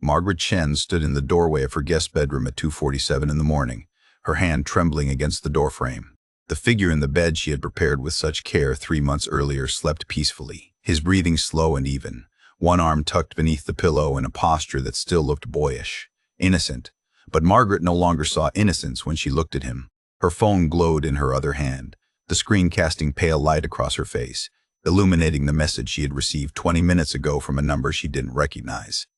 Margaret Chen stood in the doorway of her guest bedroom at 2:47 in the morning, her hand trembling against the doorframe. The figure in the bed she had prepared with such care 3 months earlier slept peacefully, his breathing slow and even, one arm tucked beneath the pillow in a posture that still looked boyish, innocent. But Margaret no longer saw innocence when she looked at him. Her phone glowed in her other hand, the screen casting pale light across her face, illuminating the message she had received 20 minutes ago from a number she didn't recognize.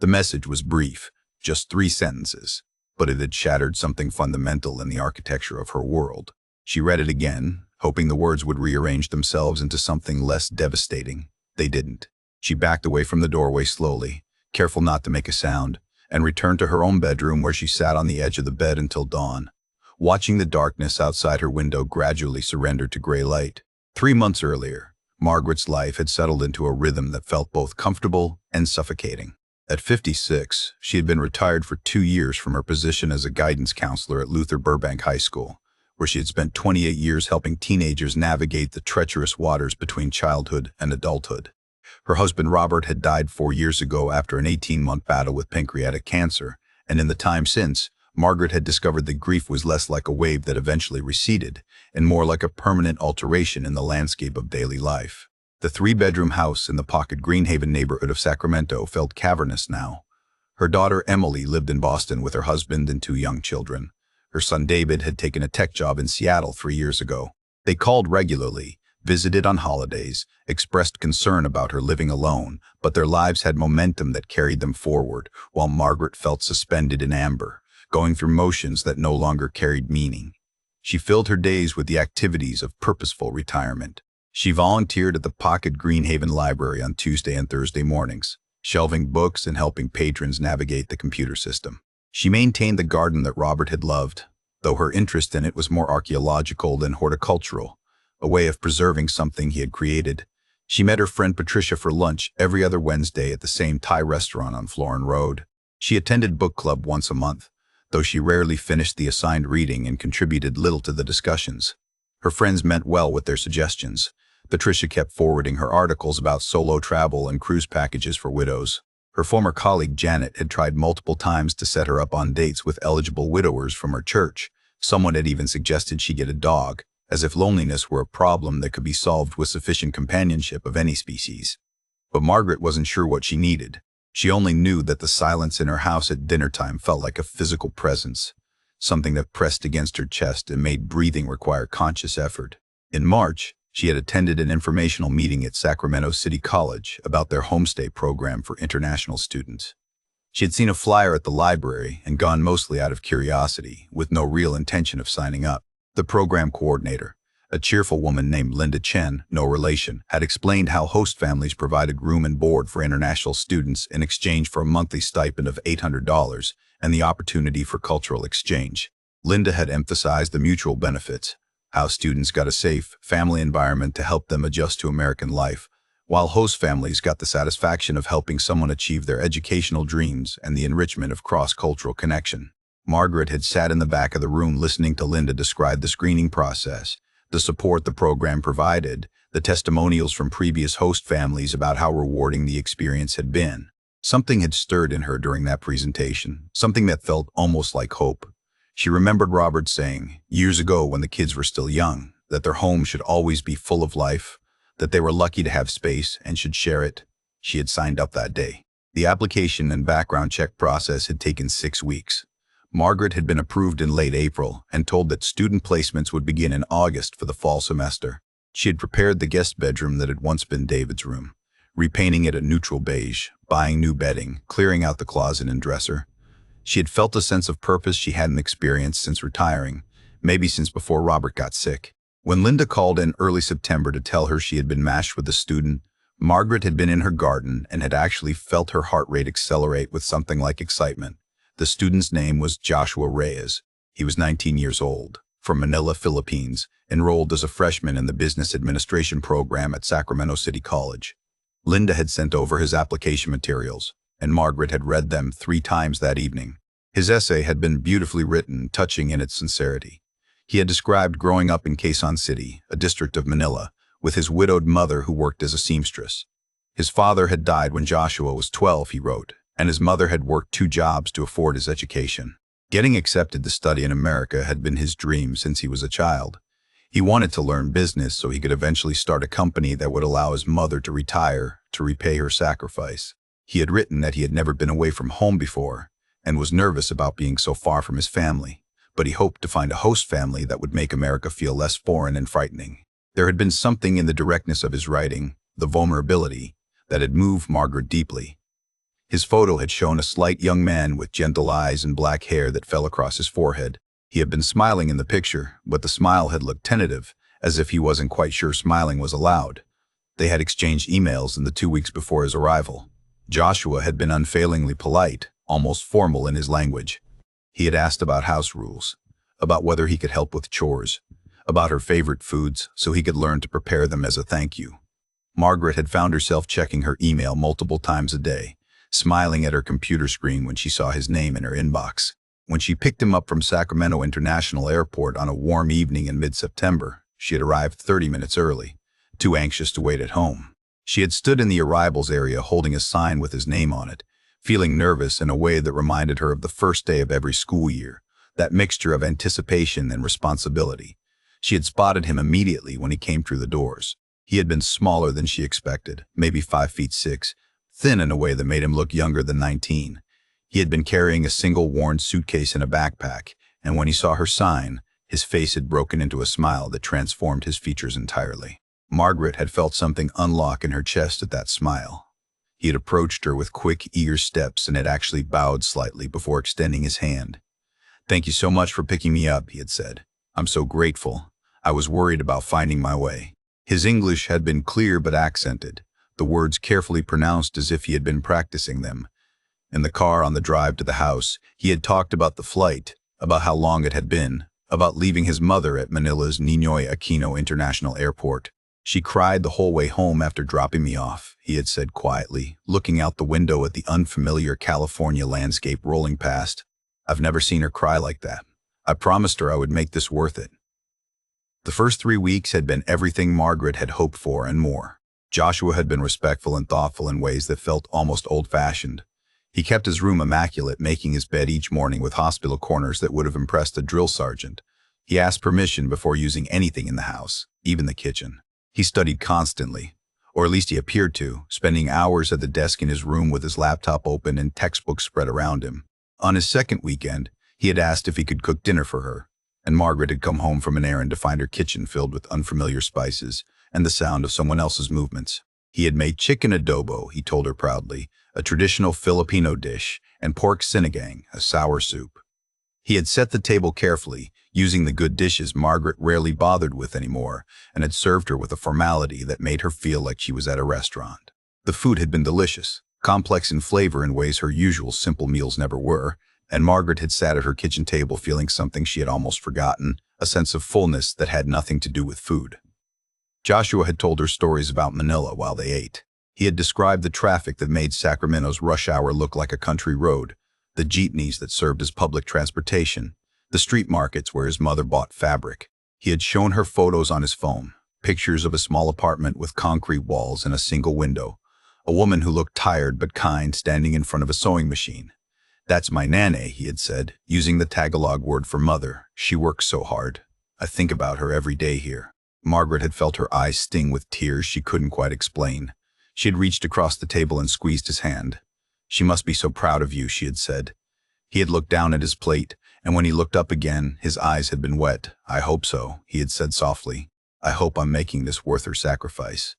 The message was brief, just 3 sentences, but it had shattered something fundamental in the architecture of her world. She read it again, hoping the words would rearrange themselves into something less devastating. They didn't. She backed away from the doorway slowly, careful not to make a sound, and returned to her own bedroom where she sat on the edge of the bed until dawn, watching the darkness outside her window gradually surrender to gray light. 3 months earlier, Margaret's life had settled into a rhythm that felt both comfortable and suffocating. At 56, she had been retired for 2 years from her position as a guidance counselor at Luther Burbank High School, where she had spent 28 years helping teenagers navigate the treacherous waters between childhood and adulthood. Her husband Robert had died 4 years ago after an 18-month battle with pancreatic cancer, and in the time since, Margaret had discovered that grief was less like a wave that eventually receded, and more like a permanent alteration in the landscape of daily life. The 3-bedroom house in the pocket Greenhaven neighborhood of Sacramento felt cavernous now. Her daughter Emily lived in Boston with her husband and 2 young children. Her son David had taken a tech job in Seattle 3 years ago. They called regularly, visited on holidays, expressed concern about her living alone, but their lives had momentum that carried them forward, while Margaret felt suspended in amber, going through motions that no longer carried meaning. She filled her days with the activities of purposeful retirement. She volunteered at the Pocket Greenhaven Library on Tuesday and Thursday mornings, shelving books and helping patrons navigate the computer system. She maintained the garden that Robert had loved, though her interest in it was more archaeological than horticultural, a way of preserving something he had created. She met her friend Patricia for lunch every other Wednesday at the same Thai restaurant on Florin Road. She attended book club once a month, though she rarely finished the assigned reading and contributed little to the discussions. Her friends meant well with their suggestions. Patricia kept forwarding her articles about solo travel and cruise packages for widows. Her former colleague Janet had tried multiple times to set her up on dates with eligible widowers from her church. Someone had even suggested she get a dog, as if loneliness were a problem that could be solved with sufficient companionship of any species. But Margaret wasn't sure what she needed. She only knew that the silence in her house at dinner time felt like a physical presence, something that pressed against her chest and made breathing require conscious effort. In March, she had attended an informational meeting at Sacramento City College about their homestay program for international students. She had seen a flyer at the library and gone mostly out of curiosity, with no real intention of signing up. The program coordinator, a cheerful woman named Linda Chen, no relation, had explained how host families provided room and board for international students in exchange for a monthly stipend of $800 and the opportunity for cultural exchange. Linda had emphasized the mutual benefits, how students got a safe, family environment to help them adjust to American life, while host families got the satisfaction of helping someone achieve their educational dreams and the enrichment of cross-cultural connection. Margaret had sat in the back of the room listening to Linda describe the screening process, the support the program provided, the testimonials from previous host families about how rewarding the experience had been. Something had stirred in her during that presentation, something that felt almost like hope. She remembered Robert saying, years ago when the kids were still young, that their home should always be full of life, that they were lucky to have space and should share it. She had signed up that day. The application and background check process had taken 6 weeks. Margaret had been approved in late April and told that student placements would begin in August for the fall semester. She had prepared the guest bedroom that had once been David's room, repainting it a neutral beige, buying new bedding, clearing out the closet and dresser. She had felt a sense of purpose she hadn't experienced since retiring, maybe since before Robert got sick. When Linda called in early September to tell her she had been matched with a student, Margaret had been in her garden and had actually felt her heart rate accelerate with something like excitement. The student's name was Joshua Reyes. He was 19 years old, from Manila, Philippines, enrolled as a freshman in the business administration program at Sacramento City College. Linda had sent over his application materials, and Margaret had read them 3 times that evening. His essay had been beautifully written, touching in its sincerity. He had described growing up in Quezon City, a district of Manila, with his widowed mother who worked as a seamstress. His father had died when Joshua was 12, he wrote, and his mother had worked 2 jobs to afford his education. Getting accepted to study in America had been his dream since he was a child. He wanted to learn business so he could eventually start a company that would allow his mother to retire to repay her sacrifice. He had written that he had never been away from home before and was nervous about being so far from his family, but he hoped to find a host family that would make America feel less foreign and frightening. There had been something in the directness of his writing, the vulnerability, that had moved Margaret deeply. His photo had shown a slight young man with gentle eyes and black hair that fell across his forehead. He had been smiling in the picture, but the smile had looked tentative, as if he wasn't quite sure smiling was allowed. They had exchanged emails in the 2 weeks before his arrival. Joshua had been unfailingly polite, almost formal in his language. He had asked about house rules, about whether he could help with chores, about her favorite foods so he could learn to prepare them as a thank you. Margaret had found herself checking her email multiple times a day, smiling at her computer screen when she saw his name in her inbox. When she picked him up from Sacramento International Airport on a warm evening in mid-September, she had arrived 30 minutes early, too anxious to wait at home. She had stood in the arrivals area holding a sign with his name on it, feeling nervous in a way that reminded her of the first day of every school year, that mixture of anticipation and responsibility. She had spotted him immediately when he came through the doors. He had been smaller than she expected, maybe 5'6", thin in a way that made him look younger than 19. He had been carrying a single worn suitcase and a backpack, and when he saw her sign, his face had broken into a smile that transformed his features entirely. Margaret had felt something unlock in her chest at that smile. He had approached her with quick, eager steps and had actually bowed slightly before extending his hand. "Thank you so much for picking me up," he had said. "I'm so grateful. I was worried about finding my way." His English had been clear but accented, the words carefully pronounced as if he had been practicing them. In the car on the drive to the house, he had talked about the flight, about how long it had been, about leaving his mother at Manila's Ninoy Aquino International Airport. "She cried the whole way home after dropping me off," he had said quietly, looking out the window at the unfamiliar California landscape rolling past. "I've never seen her cry like that. I promised her I would make this worth it." The first 3 weeks had been everything Margaret had hoped for and more. Joshua had been respectful and thoughtful in ways that felt almost old-fashioned. He kept his room immaculate, making his bed each morning with hospital corners that would have impressed a drill sergeant. He asked permission before using anything in the house, even the kitchen. He studied constantly, or at least he appeared to, spending hours at the desk in his room with his laptop open and textbooks spread around him. On his second weekend, he had asked if he could cook dinner for her, and Margaret had come home from an errand to find her kitchen filled with unfamiliar spices and the sound of someone else's movements. He had made chicken adobo, he told her proudly, a traditional Filipino dish, and pork sinigang, a sour soup. He had set the table carefully, using the good dishes Margaret rarely bothered with anymore, and had served her with a formality that made her feel like she was at a restaurant. The food had been delicious, complex in flavor in ways her usual simple meals never were, and Margaret had sat at her kitchen table feeling something she had almost forgotten, a sense of fullness that had nothing to do with food. Joshua had told her stories about Manila while they ate. He had described the traffic that made Sacramento's rush hour look like a country road, the jeepneys that served as public transportation, the street markets where his mother bought fabric. He had shown her photos on his phone, pictures of a small apartment with concrete walls and a single window, a woman who looked tired but kind standing in front of a sewing machine. "That's my nane," he had said, using the Tagalog word for mother. "She works so hard. I think about her every day here." Margaret had felt her eyes sting with tears she couldn't quite explain. She had reached across the table and squeezed his hand. "She must be so proud of you," she had said. He had looked down at his plate, and when he looked up again, his eyes had been wet. "I hope so," he had said softly. "I hope I'm making this worth her sacrifice."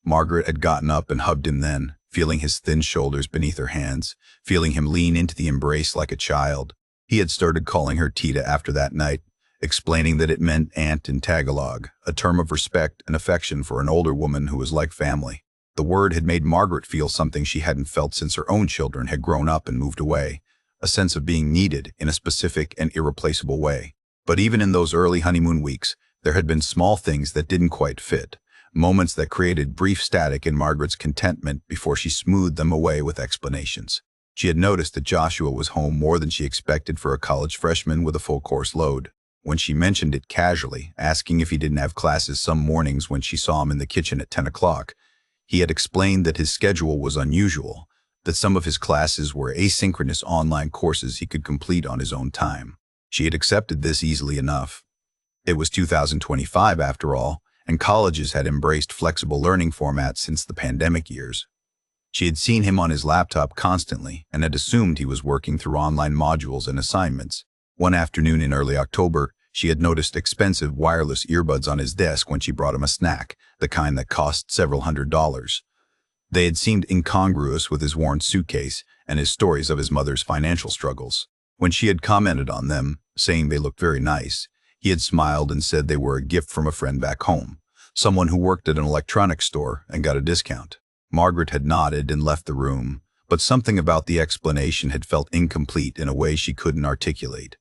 Margaret had gotten up and hugged him then, feeling his thin shoulders beneath her hands, feeling him lean into the embrace like a child. He had started calling her Tita after that night, explaining that it meant aunt in Tagalog, a term of respect and affection for an older woman who was like family. The word had made Margaret feel something she hadn't felt since her own children had grown up and moved away, a sense of being needed in a specific and irreplaceable way. But even in those early honeymoon weeks, there had been small things that didn't quite fit, moments that created brief static in Margaret's contentment before she smoothed them away with explanations. She had noticed that Joshua was home more than she expected for a college freshman with a full course load. When she mentioned it casually, asking if he didn't have classes some mornings when she saw him in the kitchen at 10 o'clock, he had explained that his schedule was unusual, that some of his classes were asynchronous online courses he could complete on his own time. She had accepted this easily enough. It was 2025 after all, and colleges had embraced flexible learning formats since the pandemic years. She had seen him on his laptop constantly and had assumed he was working through online modules and assignments. One afternoon in early October, she had noticed expensive wireless earbuds on his desk when she brought him a snack, the kind that cost several $100s. They had seemed incongruous with his worn suitcase and his stories of his mother's financial struggles. When she had commented on them, saying they looked very nice, he had smiled and said they were a gift from a friend back home, someone who worked at an electronics store and got a discount. Margaret had nodded and left the room, but something about the explanation had felt incomplete in a way she couldn't articulate.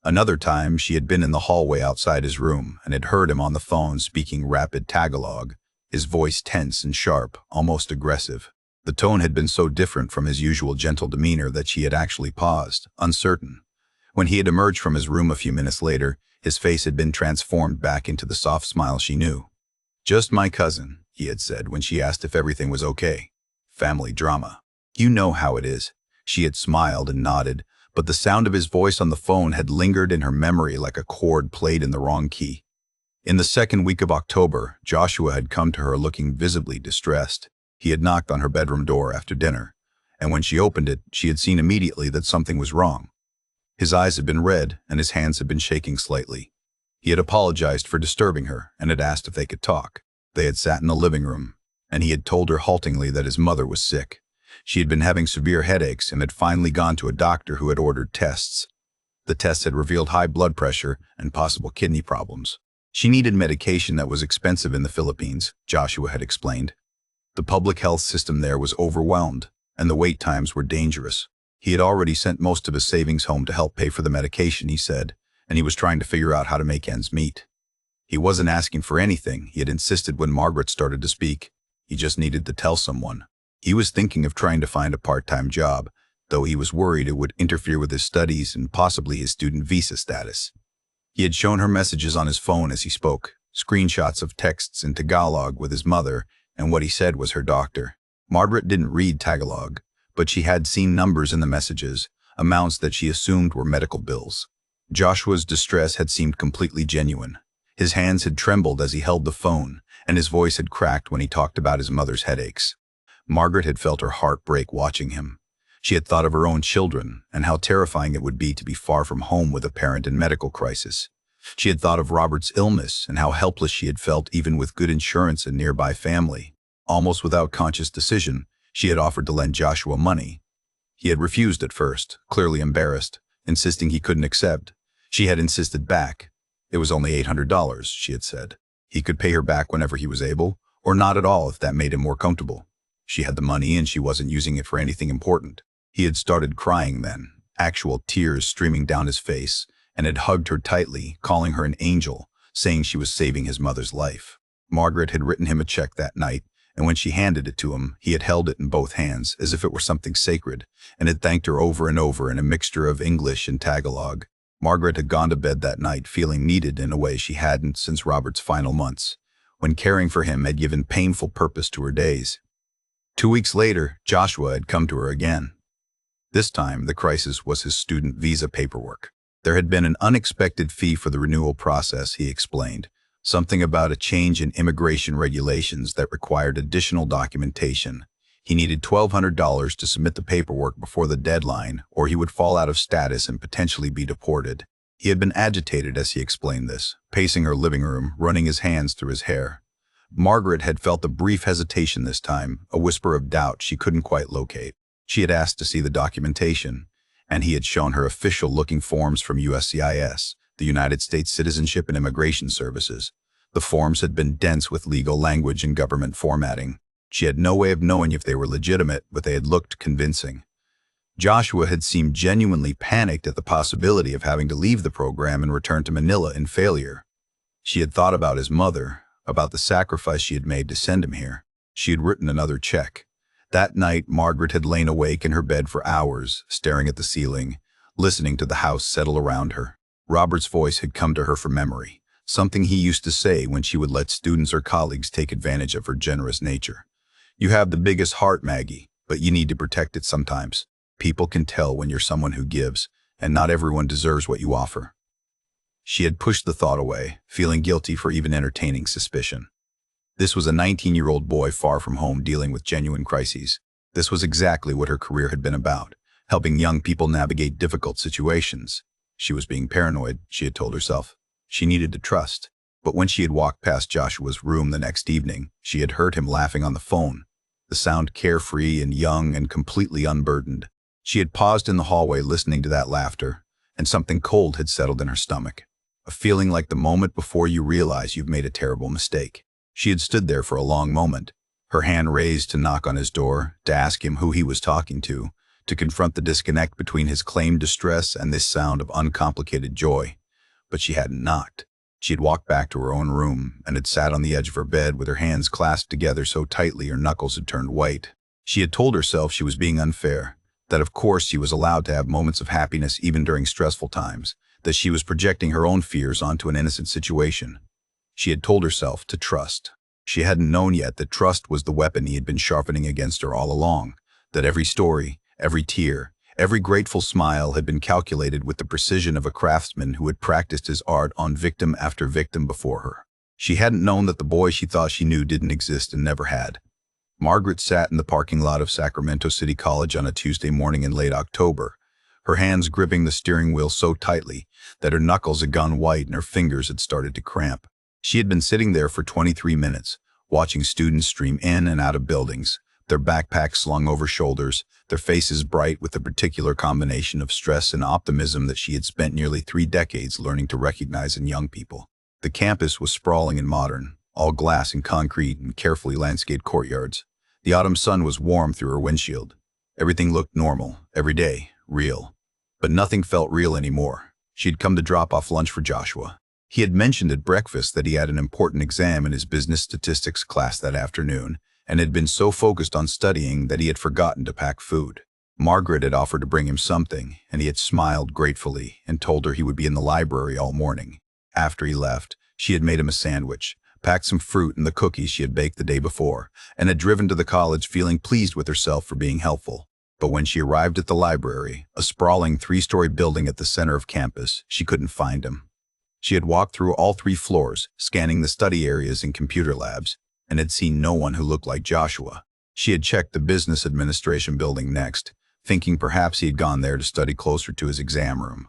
Another time, she had been in the hallway outside his room and had heard him on the phone speaking rapid Tagalog, his voice tense and sharp, almost aggressive. The tone had been so different from his usual gentle demeanor that she had actually paused, uncertain. When he had emerged from his room a few minutes later, his face had been transformed back into the soft smile she knew. "Just my cousin," he had said when she asked if everything was okay. "Family drama. You know how it is." She had smiled and nodded, but the sound of his voice on the phone had lingered in her memory like a chord played in the wrong key. In the second week of October, Joshua had come to her looking visibly distressed. He had knocked on her bedroom door after dinner, and when she opened it, she had seen immediately that something was wrong. His eyes had been red, and his hands had been shaking slightly. He had apologized for disturbing her and had asked if they could talk. They had sat in the living room, and he had told her haltingly that his mother was sick. She had been having severe headaches and had finally gone to a doctor who had ordered tests. The tests had revealed high blood pressure and possible kidney problems. She needed medication that was expensive in the Philippines, Joshua had explained. The public health system there was overwhelmed, and the wait times were dangerous. He had already sent most of his savings home to help pay for the medication, he said, and he was trying to figure out how to make ends meet. He wasn't asking for anything, he had insisted when Margaret started to speak. He just needed to tell someone. He was thinking of trying to find a part-time job, though he was worried it would interfere with his studies and possibly his student visa status. He had shown her messages on his phone as he spoke, screenshots of texts in Tagalog with his mother, and what he said was her doctor. Margaret didn't read Tagalog, but she had seen numbers in the messages, amounts that she assumed were medical bills. Joshua's distress had seemed completely genuine. His hands had trembled as he held the phone, and his voice had cracked when he talked about his mother's headaches. Margaret had felt her heart break watching him. She had thought of her own children and how terrifying it would be to be far from home with a parent in medical crisis. She had thought of Robert's illness and how helpless she had felt even with good insurance and nearby family. Almost without conscious decision, she had offered to lend Joshua money. He had refused at first, clearly embarrassed, insisting he couldn't accept. She had insisted back. It was only $800, she had said. He could pay her back whenever he was able, or not at all if that made him more comfortable. She had the money and she wasn't using it for anything important. He had started crying then, actual tears streaming down his face, and had hugged her tightly, calling her an angel, saying she was saving his mother's life. Margaret had written him a check that night, and when she handed it to him, he had held it in both hands as if it were something sacred, and had thanked her over and over in a mixture of English and Tagalog. Margaret had gone to bed that night feeling needed in a way she hadn't since Robert's final months, when caring for him had given painful purpose to her days. 2 weeks later, Joshua had come to her again. This time, the crisis was his student visa paperwork. There had been an unexpected fee for the renewal process, he explained, something about a change in immigration regulations that required additional documentation. He needed $1,200 to submit the paperwork before the deadline, or he would fall out of status and potentially be deported. He had been agitated as he explained this, pacing her living room, running his hands through his hair. Margaret had felt a brief hesitation this time, a whisper of doubt she couldn't quite locate. She had asked to see the documentation, and he had shown her official-looking forms from USCIS, the United States Citizenship and Immigration Services. The forms had been dense with legal language and government formatting. She had no way of knowing if they were legitimate, but they had looked convincing. Joshua had seemed genuinely panicked at the possibility of having to leave the program and return to Manila in failure. She had thought about his mother, about the sacrifice she had made to send him here. She had written another check. That night, Margaret had lain awake in her bed for hours, staring at the ceiling, listening to the house settle around her. Robert's voice had come to her from memory, something he used to say when she would let students or colleagues take advantage of her generous nature. "You have the biggest heart, Maggie, But you need to protect it sometimes. People can tell when you're someone who gives, and not everyone deserves what you offer. She had pushed the thought away, feeling guilty for even entertaining suspicion. This was a 19-year-old boy far from home dealing with genuine crises. This was exactly what her career had been about, helping young people navigate difficult situations. She was being paranoid, she had told herself. She needed to trust. But when she had walked past Joshua's room the next evening, she had heard him laughing on the phone, the sound carefree and young and completely unburdened. She had paused in the hallway listening to that laughter, and something cold had settled in her stomach. A feeling like the moment before you realize you've made a terrible mistake. She had stood there for a long moment, her hand raised to knock on his door, to ask him who he was talking to confront the disconnect between his claimed distress and this sound of uncomplicated joy. But she hadn't knocked. She had walked back to her own room and had sat on the edge of her bed with her hands clasped together so tightly her knuckles had turned white. She had told herself she was being unfair, that of course she was allowed to have moments of happiness even during stressful times, that she was projecting her own fears onto an innocent situation. She had told herself to trust. She hadn't known yet that trust was the weapon he had been sharpening against her all along, that every story, every tear, every grateful smile had been calculated with the precision of a craftsman who had practiced his art on victim after victim before her. She hadn't known that the boy she thought she knew didn't exist and never had. Margaret sat in the parking lot of Sacramento City College on a Tuesday morning in late October, her hands gripping the steering wheel so tightly that her knuckles had gone white and her fingers had started to cramp. She had been sitting there for 23 minutes, watching students stream in and out of buildings, their backpacks slung over shoulders, their faces bright with the particular combination of stress and optimism that she had spent nearly 3 decades learning to recognize in young people. The campus was sprawling and modern, all glass and concrete and carefully landscaped courtyards. The autumn sun was warm through her windshield. Everything looked normal, everyday, real. But nothing felt real anymore. She had come to drop off lunch for Joshua. He had mentioned at breakfast that he had an important exam in his business statistics class that afternoon, and had been so focused on studying that he had forgotten to pack food. Margaret had offered to bring him something, and he had smiled gratefully and told her he would be in the library all morning. After he left, she had made him a sandwich, packed some fruit and the cookies she had baked the day before, and had driven to the college feeling pleased with herself for being helpful. But when she arrived at the library, a sprawling 3-story building at the center of campus, she couldn't find him. She had walked through all 3 floors, scanning the study areas and computer labs, and had seen no one who looked like Joshua. She had checked the business administration building next, thinking perhaps he had gone there to study closer to his exam room.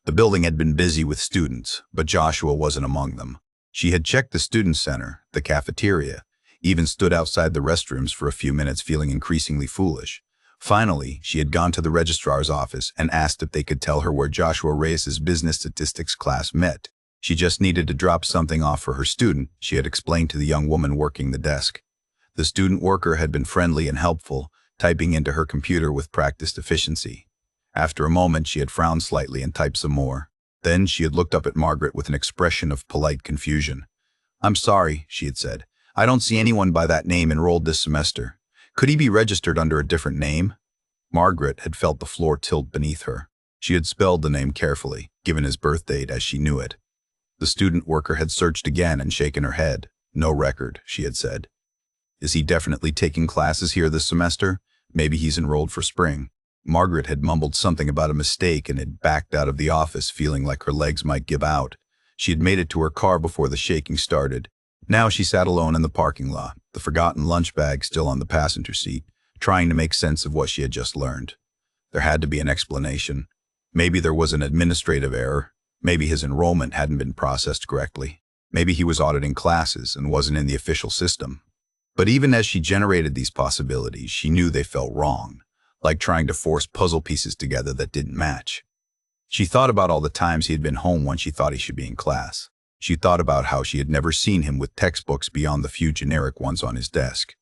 The building had been busy with students, but Joshua wasn't among them. She had checked the student center, the cafeteria, even stood outside the restrooms for a few minutes feeling increasingly foolish. Finally, she had gone to the registrar's office and asked if they could tell her where Joshua Reyes's business statistics class met. She just needed to drop something off for her student, she had explained to the young woman working the desk. The student worker had been friendly and helpful, typing into her computer with practiced efficiency. After a moment, she had frowned slightly and typed some more. Then she had looked up at Margaret with an expression of polite confusion. "I'm sorry," she had said. "I don't see anyone by that name enrolled this semester. Could he be registered under a different name?" Margaret had felt the floor tilt beneath her. She had spelled the name carefully, given his birth date as she knew it. The student worker had searched again and shaken her head. "No record," she had said. "Is he definitely taking classes here this semester? Maybe he's enrolled for spring." Margaret had mumbled something about a mistake and had backed out of the office feeling like her legs might give out. She had made it to her car before the shaking started. Now she sat alone in the parking lot, the forgotten lunch bag still on the passenger seat, trying to make sense of what she had just learned. There had to be an explanation. Maybe there was an administrative error. Maybe his enrollment hadn't been processed correctly. Maybe he was auditing classes and wasn't in the official system. But even as she generated these possibilities, she knew they felt wrong, like trying to force puzzle pieces together that didn't match. She thought about all the times he had been home when she thought he should be in class. She thought about how she had never seen him with textbooks beyond the few generic ones on his desk.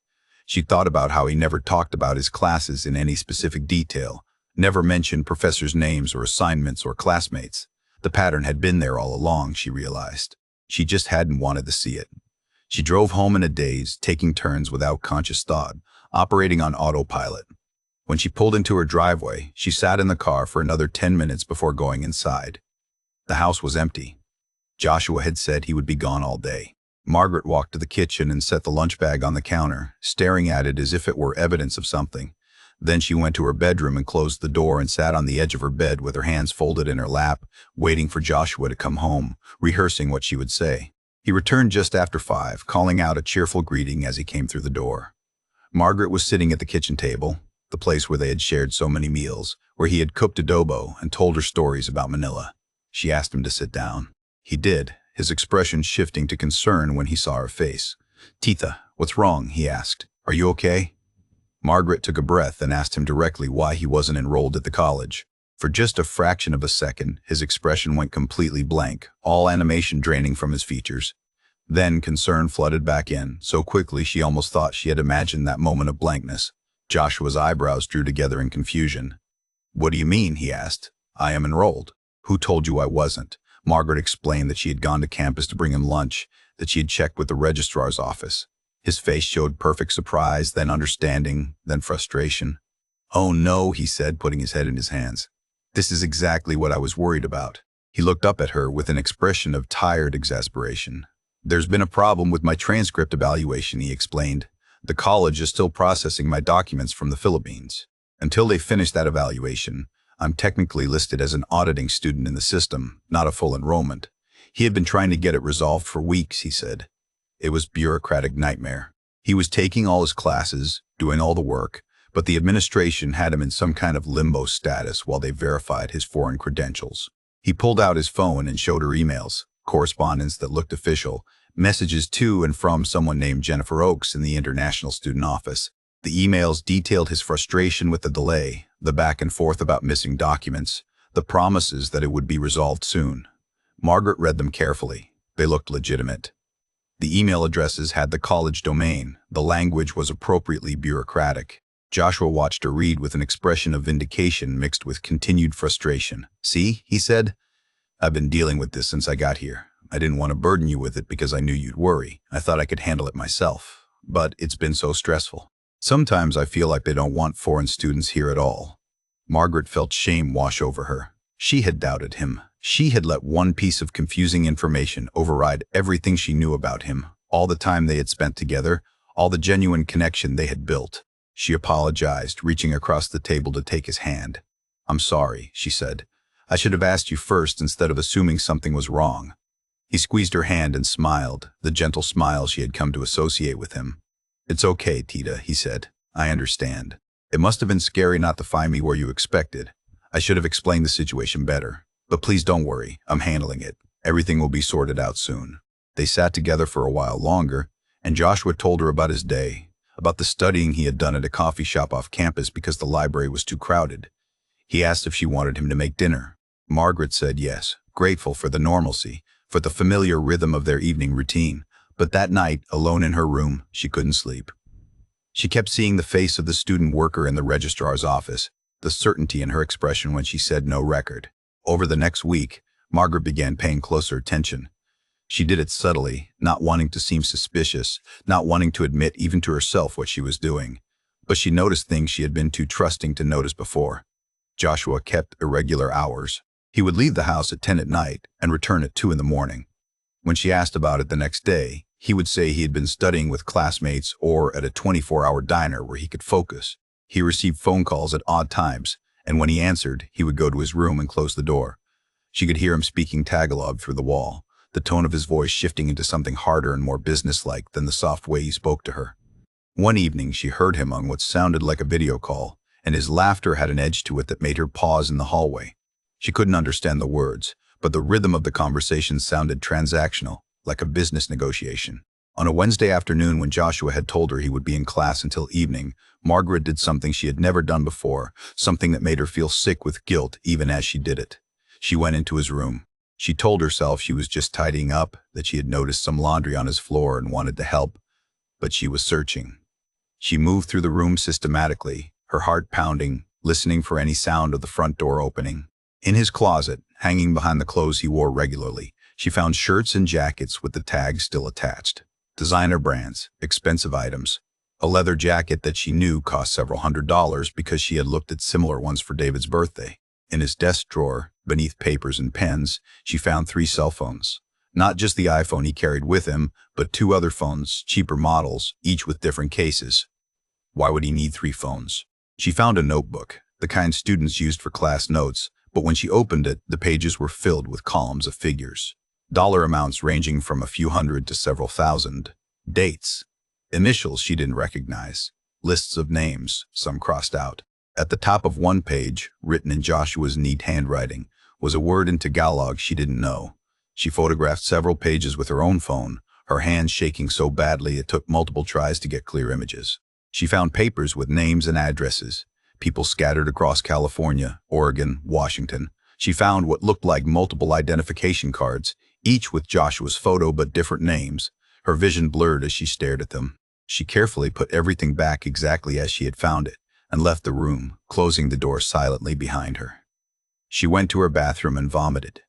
She thought about how he never talked about his classes in any specific detail, never mentioned professors' names or assignments or classmates. The pattern had been there all along, she realized. She just hadn't wanted to see it. She drove home in a daze, taking turns without conscious thought, operating on autopilot. When she pulled into her driveway, she sat in the car for another 10 minutes before going inside. The house was empty. Joshua had said he would be gone all day. Margaret walked to the kitchen and set the lunch bag on the counter, staring at it as if it were evidence of something. Then she went to her bedroom and closed the door and sat on the edge of her bed with her hands folded in her lap, waiting for Joshua to come home, rehearsing what she would say. He returned just after 5, calling out a cheerful greeting as he came through the door. Margaret was sitting at the kitchen table, the place where they had shared so many meals, where he had cooked adobo and told her stories about Manila. She asked him to sit down. He did, his expression shifting to concern when he saw her face. "Tita, what's wrong?" he asked. "Are you okay?" Margaret took a breath and asked him directly why he wasn't enrolled at the college. For just a fraction of a second, his expression went completely blank, all animation draining from his features. Then concern flooded back in, so quickly she almost thought she had imagined that moment of blankness. Joshua's eyebrows drew together in confusion. "What do you mean?" he asked. "I am enrolled." "Who told you I wasn't?" Margaret explained that she had gone to campus to bring him lunch, that she had checked with the registrar's office. His face showed perfect surprise, then understanding, then frustration. "Oh no," he said, putting his head in his hands. "This is exactly what I was worried about." He looked up at her with an expression of tired exasperation. "There's been a problem with my transcript evaluation," he explained. "The college is still processing my documents from the Philippines. Until they finish that evaluation, I'm technically listed as an auditing student in the system, not a full enrollment." He had been trying to get it resolved for weeks, he said. It was a bureaucratic nightmare. He was taking all his classes, doing all the work, but the administration had him in some kind of limbo status while they verified his foreign credentials. He pulled out his phone and showed her emails, correspondence that looked official, messages to and from someone named Jennifer Oakes in the International Student Office. The emails detailed his frustration with the delay, the back and forth about missing documents, the promises that it would be resolved soon. Margaret read them carefully. They looked legitimate. The email addresses had the college domain. The language was appropriately bureaucratic. Joshua watched her read with an expression of vindication mixed with continued frustration. "See," he said, "I've been dealing with this since I got here. I didn't want to burden you with it because I knew you'd worry. I thought I could handle it myself. But it's been so stressful. Sometimes I feel like they don't want foreign students here at all." Margaret felt shame wash over her. She had doubted him. She had let one piece of confusing information override everything she knew about him, all the time they had spent together, all the genuine connection they had built. She apologized, reaching across the table to take his hand. "I'm sorry," she said. "I should have asked you first instead of assuming something was wrong." He squeezed her hand and smiled, the gentle smile she had come to associate with him. "It's okay, Tita," he said. "I understand. It must have been scary not to find me where you expected. I should have explained the situation better. But please don't worry, I'm handling it. Everything will be sorted out soon." They sat together for a while longer, and Joshua told her about his day, about the studying he had done at a coffee shop off campus because the library was too crowded. He asked if she wanted him to make dinner. Margaret said yes, grateful for the normalcy, for the familiar rhythm of their evening routine. But that night, alone in her room, she couldn't sleep. She kept seeing the face of the student worker in the registrar's office, the certainty in her expression when she said no record. Over the next week, Margaret began paying closer attention. She did it subtly, not wanting to seem suspicious, not wanting to admit even to herself what she was doing. But she noticed things she had been too trusting to notice before. Joshua kept irregular hours. He would leave the house at 10 at night and return at 2 in the morning. When she asked about it the next day, he would say he had been studying with classmates or at a 24-hour diner where he could focus. He received phone calls at odd times, and when he answered, he would go to his room and close the door. She could hear him speaking Tagalog through the wall, the tone of his voice shifting into something harder and more businesslike than the soft way he spoke to her. One evening, she heard him on what sounded like a video call, and his laughter had an edge to it that made her pause in the hallway. She couldn't understand the words, but the rhythm of the conversation sounded transactional, like a business negotiation. On a Wednesday afternoon when Joshua had told her he would be in class until evening, Margaret did something she had never done before, something that made her feel sick with guilt even as she did it. She went into his room. She told herself she was just tidying up, that she had noticed some laundry on his floor and wanted to help, but she was searching. She moved through the room systematically, her heart pounding, listening for any sound of the front door opening. In his closet, hanging behind the clothes he wore regularly, she found shirts and jackets with the tags still attached. Designer brands, expensive items. A leather jacket that she knew cost several $100s because she had looked at similar ones for David's birthday. In his desk drawer, beneath papers and pens, she found 3 cell phones. Not just the iPhone he carried with him, but 2 other phones, cheaper models, each with different cases. Why would he need 3 phones? She found a notebook, the kind students used for class notes, but when she opened it, the pages were filled with columns of figures. Dollar amounts ranging from a few hundred to several thousand. Dates. Initials she didn't recognize. Lists of names, some crossed out. At the top of one page, written in Joshua's neat handwriting, was a word in Tagalog she didn't know. She photographed several pages with her own phone, her hands shaking so badly it took multiple tries to get clear images. She found papers with names and addresses, people scattered across California, Oregon, Washington. She found what looked like multiple identification cards, each with Joshua's photo but different names. Her vision blurred as she stared at them. She carefully put everything back exactly as she had found it and left the room, closing the door silently behind her. She went to her bathroom and vomited.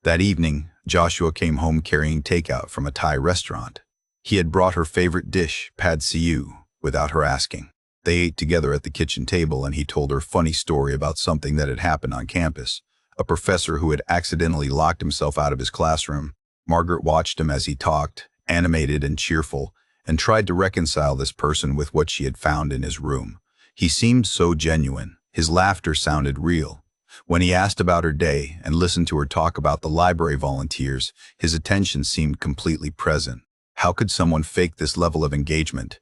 That evening, Joshua came home carrying takeout from a Thai restaurant. He had brought her favorite dish, pad see ew, without her asking. They ate together at the kitchen table and he told her a funny story about something that had happened on campus. A professor who had accidentally locked himself out of his classroom. Margaret watched him as he talked, animated and cheerful, and tried to reconcile this person with what she had found in his room. He seemed so genuine. His laughter sounded real. When he asked about her day and listened to her talk about the library volunteers, his attention seemed completely present. How could someone fake this level of engagement?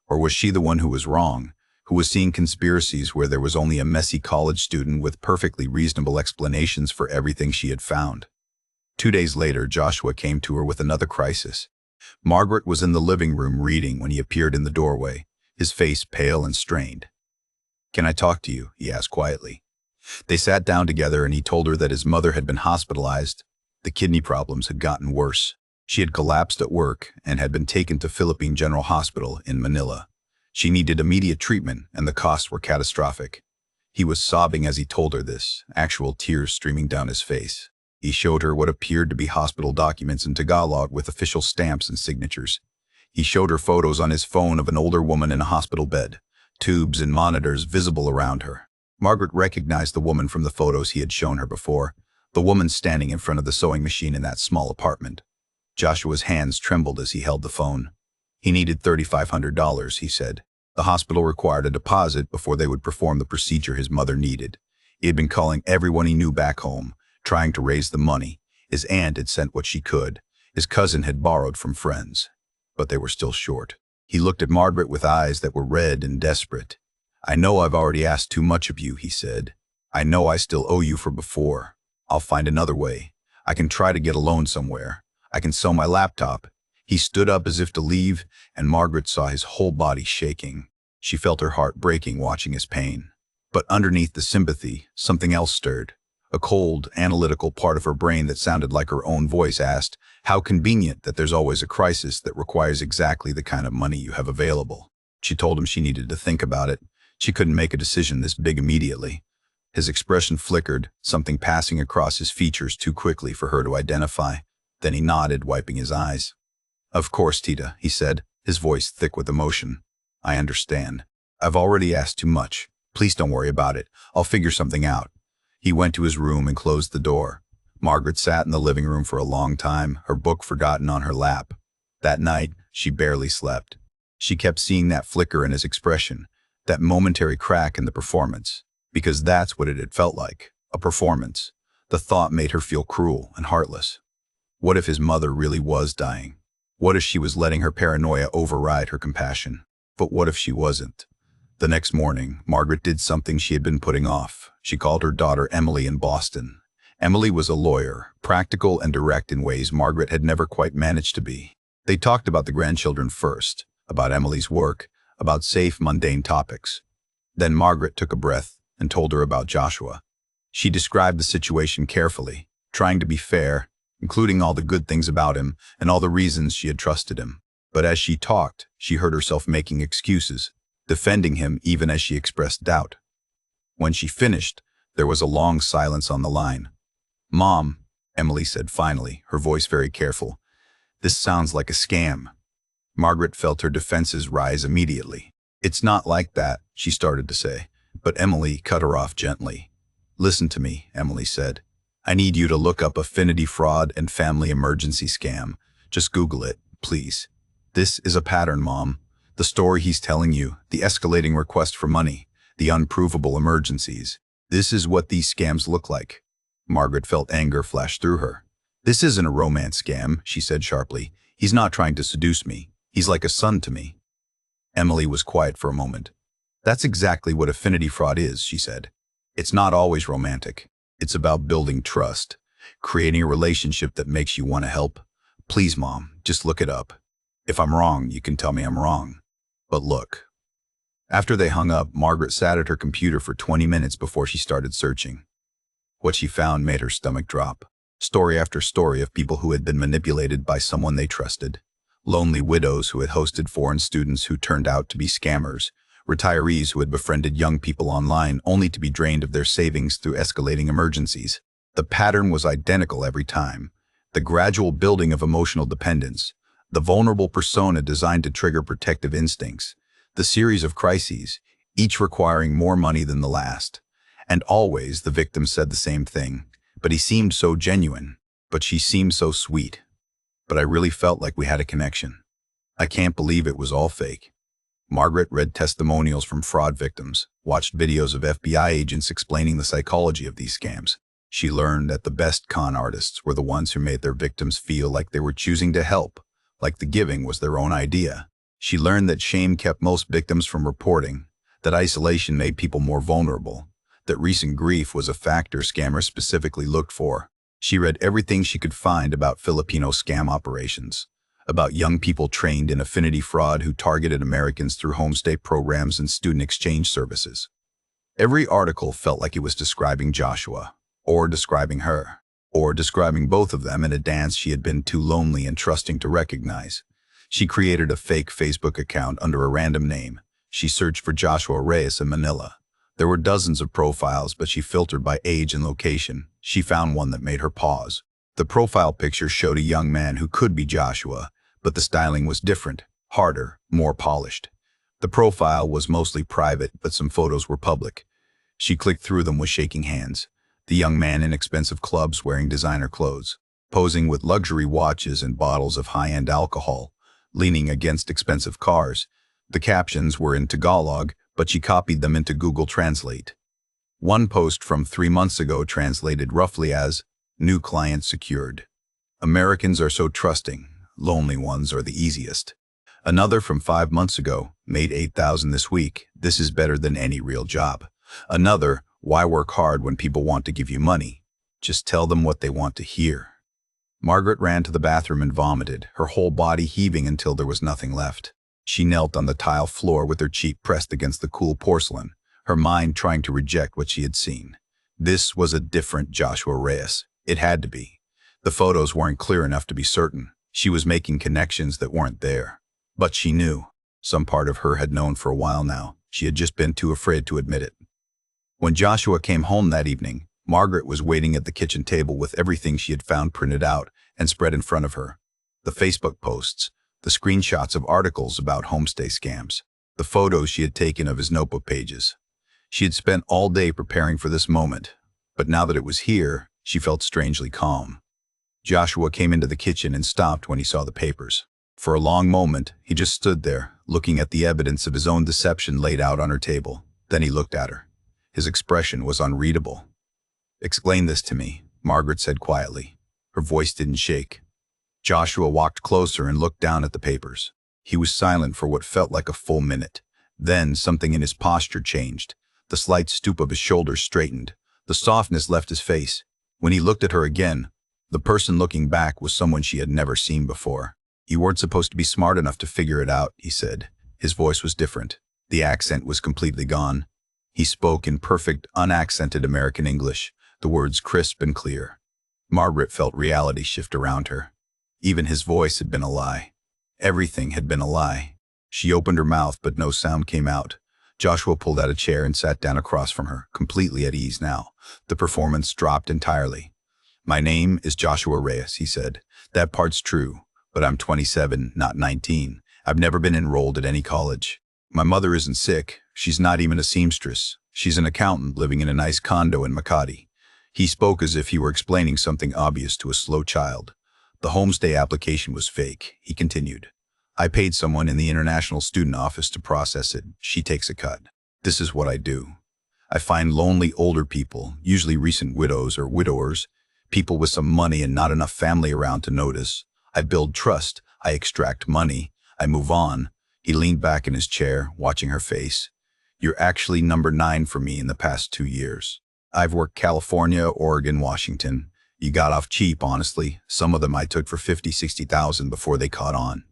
Or was she the one who was wrong, who was seeing conspiracies where there was only a messy college student with perfectly reasonable explanations for everything she had found? 2 days later, Joshua came to her with another crisis. Margaret was in the living room reading when he appeared in the doorway, his face pale and strained. "Can I talk to you?" he asked quietly. They sat down together and he told her that his mother had been hospitalized. The kidney problems had gotten worse. She had collapsed at work and had been taken to Philippine General Hospital in Manila. She needed immediate treatment and the costs were catastrophic. He was sobbing as he told her this, actual tears streaming down his face. He showed her what appeared to be hospital documents in Tagalog with official stamps and signatures. He showed her photos on his phone of an older woman in a hospital bed, tubes and monitors visible around her. Margaret recognized the woman from the photos he had shown her before, the woman standing in front of the sewing machine in that small apartment. Joshua's hands trembled as he held the phone. He needed $3,500, he said. The hospital required a deposit before they would perform the procedure his mother needed. He had been calling everyone he knew back home, trying to raise the money. His aunt had sent what she could. His cousin had borrowed from friends. But they were still short. He looked at Margaret with eyes that were red and desperate. "I know I've already asked too much of you," he said. "I know I still owe you for before. I'll find another way. I can try to get a loan somewhere. I can sell my laptop." He stood up as if to leave, and Margaret saw his whole body shaking. She felt her heart breaking watching his pain. But underneath the sympathy, something else stirred. A cold, analytical part of her brain that sounded like her own voice asked, "How convenient that there's always a crisis that requires exactly the kind of money you have available." She told him she needed to think about it. She couldn't make a decision this big immediately. His expression flickered, something passing across his features too quickly for her to identify. Then he nodded, wiping his eyes. "Of course, Tita," he said, his voice thick with emotion. "I understand. I've already asked too much. Please don't worry about it. I'll figure something out." He went to his room and closed the door. Margaret sat in the living room for a long time, her book forgotten on her lap. That night, she barely slept. She kept seeing that flicker in his expression, that momentary crack in the performance, because that's what it had felt like, a performance. The thought made her feel cruel and heartless. What if his mother really was dying? What if she was letting her paranoia override her compassion? But what if she wasn't? The next morning, Margaret did something she had been putting off. She called her daughter Emily in Boston. Emily was a lawyer, practical and direct in ways Margaret had never quite managed to be. They talked about the grandchildren first, about Emily's work, about safe, mundane topics. Then Margaret took a breath and told her about Joshua. She described the situation carefully, trying to be fair, including all the good things about him and all the reasons she had trusted him. But as she talked, she heard herself making excuses, defending him even as she expressed doubt. When she finished, there was a long silence on the line. "Mom," Emily said finally, her voice very careful, "this sounds like a scam." Margaret felt her defenses rise immediately. "It's not like that," she started to say, but Emily cut her off gently. "Listen to me," Emily said. "I need you to look up affinity fraud and family emergency scam. Just Google it, please. This is a pattern, Mom. The story he's telling you, the escalating request for money, the unprovable emergencies. This is what these scams look like. Margaret felt anger flash through her. This isn't a romance scam, she said sharply. He's not trying to seduce me. He's like a son to me. Emily was quiet for a moment. That's exactly what affinity fraud is, she said. It's not always romantic. It's about building trust, creating a relationship that makes you want to help. Please, Mom, just look it up. If I'm wrong, you can tell me I'm wrong. But look. After they hung up, Margaret sat at her computer for 20 minutes before she started searching. What she found made her stomach drop. Story after story of people who had been manipulated by someone they trusted. Lonely widows who had hosted foreign students who turned out to be scammers. Retirees who had befriended young people online only to be drained of their savings through escalating emergencies. The pattern was identical every time. The gradual building of emotional dependence. The vulnerable persona designed to trigger protective instincts. The series of crises, each requiring more money than the last. And always the victim said the same thing. But he seemed so genuine. But she seemed so sweet. But I really felt like we had a connection. I can't believe it was all fake. Margaret read testimonials from fraud victims, watched videos of FBI agents explaining the psychology of these scams. She learned that the best con artists were the ones who made their victims feel like they were choosing to help, like the giving was their own idea. She learned that shame kept most victims from reporting, that isolation made people more vulnerable, that recent grief was a factor scammers specifically looked for. She read everything she could find about Filipino scam operations, about young people trained in affinity fraud who targeted Americans through homestay programs and student exchange services. Every article felt like it was describing Joshua, or describing her, or describing both of them in a dance she had been too lonely and trusting to recognize. She created a fake Facebook account under a random name. She searched for Joshua Reyes in Manila. There were dozens of profiles, but she filtered by age and location. She found one that made her pause. The profile picture showed a young man who could be Joshua, but the styling was different, harder, more polished. The profile was mostly private, but some photos were public. She clicked through them with shaking hands. The young man in expensive clubs wearing designer clothes, posing with luxury watches and bottles of high-end alcohol, leaning against expensive cars. The captions were in Tagalog, but she copied them into Google Translate. One post from 3 months ago translated roughly as, "New client secured. Americans are so trusting, lonely ones are the easiest." Another from 5 months ago, "Made 8,000 this week, this is better than any real job." Another, "Why work hard when people want to give you money? Just tell them what they want to hear." Margaret ran to the bathroom and vomited, her whole body heaving until there was nothing left. She knelt on the tile floor with her cheek pressed against the cool porcelain, her mind trying to reject what she had seen. This was a different Joshua Reyes. It had to be. The photos weren't clear enough to be certain. She was making connections that weren't there. But she knew. Some part of her had known for a while now. She had just been too afraid to admit it. When Joshua came home that evening, Margaret was waiting at the kitchen table with everything she had found printed out and spread in front of her. The Facebook posts, the screenshots of articles about homestay scams, the photos she had taken of his notebook pages. She had spent all day preparing for this moment, but now that it was here, she felt strangely calm. Joshua came into the kitchen and stopped when he saw the papers. For a long moment, he just stood there, looking at the evidence of his own deception laid out on her table. Then he looked at her. His expression was unreadable. "Explain this to me," Margaret said quietly. Her voice didn't shake. Joshua walked closer and looked down at the papers. He was silent for what felt like a full minute. Then something in his posture changed. The slight stoop of his shoulders straightened. The softness left his face. When he looked at her again, the person looking back was someone she had never seen before. "You weren't supposed to be smart enough to figure it out," he said. His voice was different. The accent was completely gone. He spoke in perfect, unaccented American English, the words crisp and clear. Margaret felt reality shift around her. Even his voice had been a lie. Everything had been a lie. She opened her mouth, but no sound came out. Joshua pulled out a chair and sat down across from her, completely at ease now. The performance dropped entirely. "My name is Joshua Reyes," he said. "That part's true, but I'm 27, not 19. I've never been enrolled at any college. My mother isn't sick. She's not even a seamstress. She's an accountant living in a nice condo in Makati." He spoke as if he were explaining something obvious to a slow child. "The homestay application was fake," he continued. "I paid someone in the international student office to process it. She takes a cut. This is what I do. I find lonely older people, usually recent widows or widowers, people with some money and not enough family around to notice. I build trust. I extract money. I move on. He leaned back in his chair, watching her face. You're actually number 9 for me in the past 2 years. I've worked California, Oregon, Washington. You got off cheap, honestly. Some of them I took for 50, 60,000 before they caught on.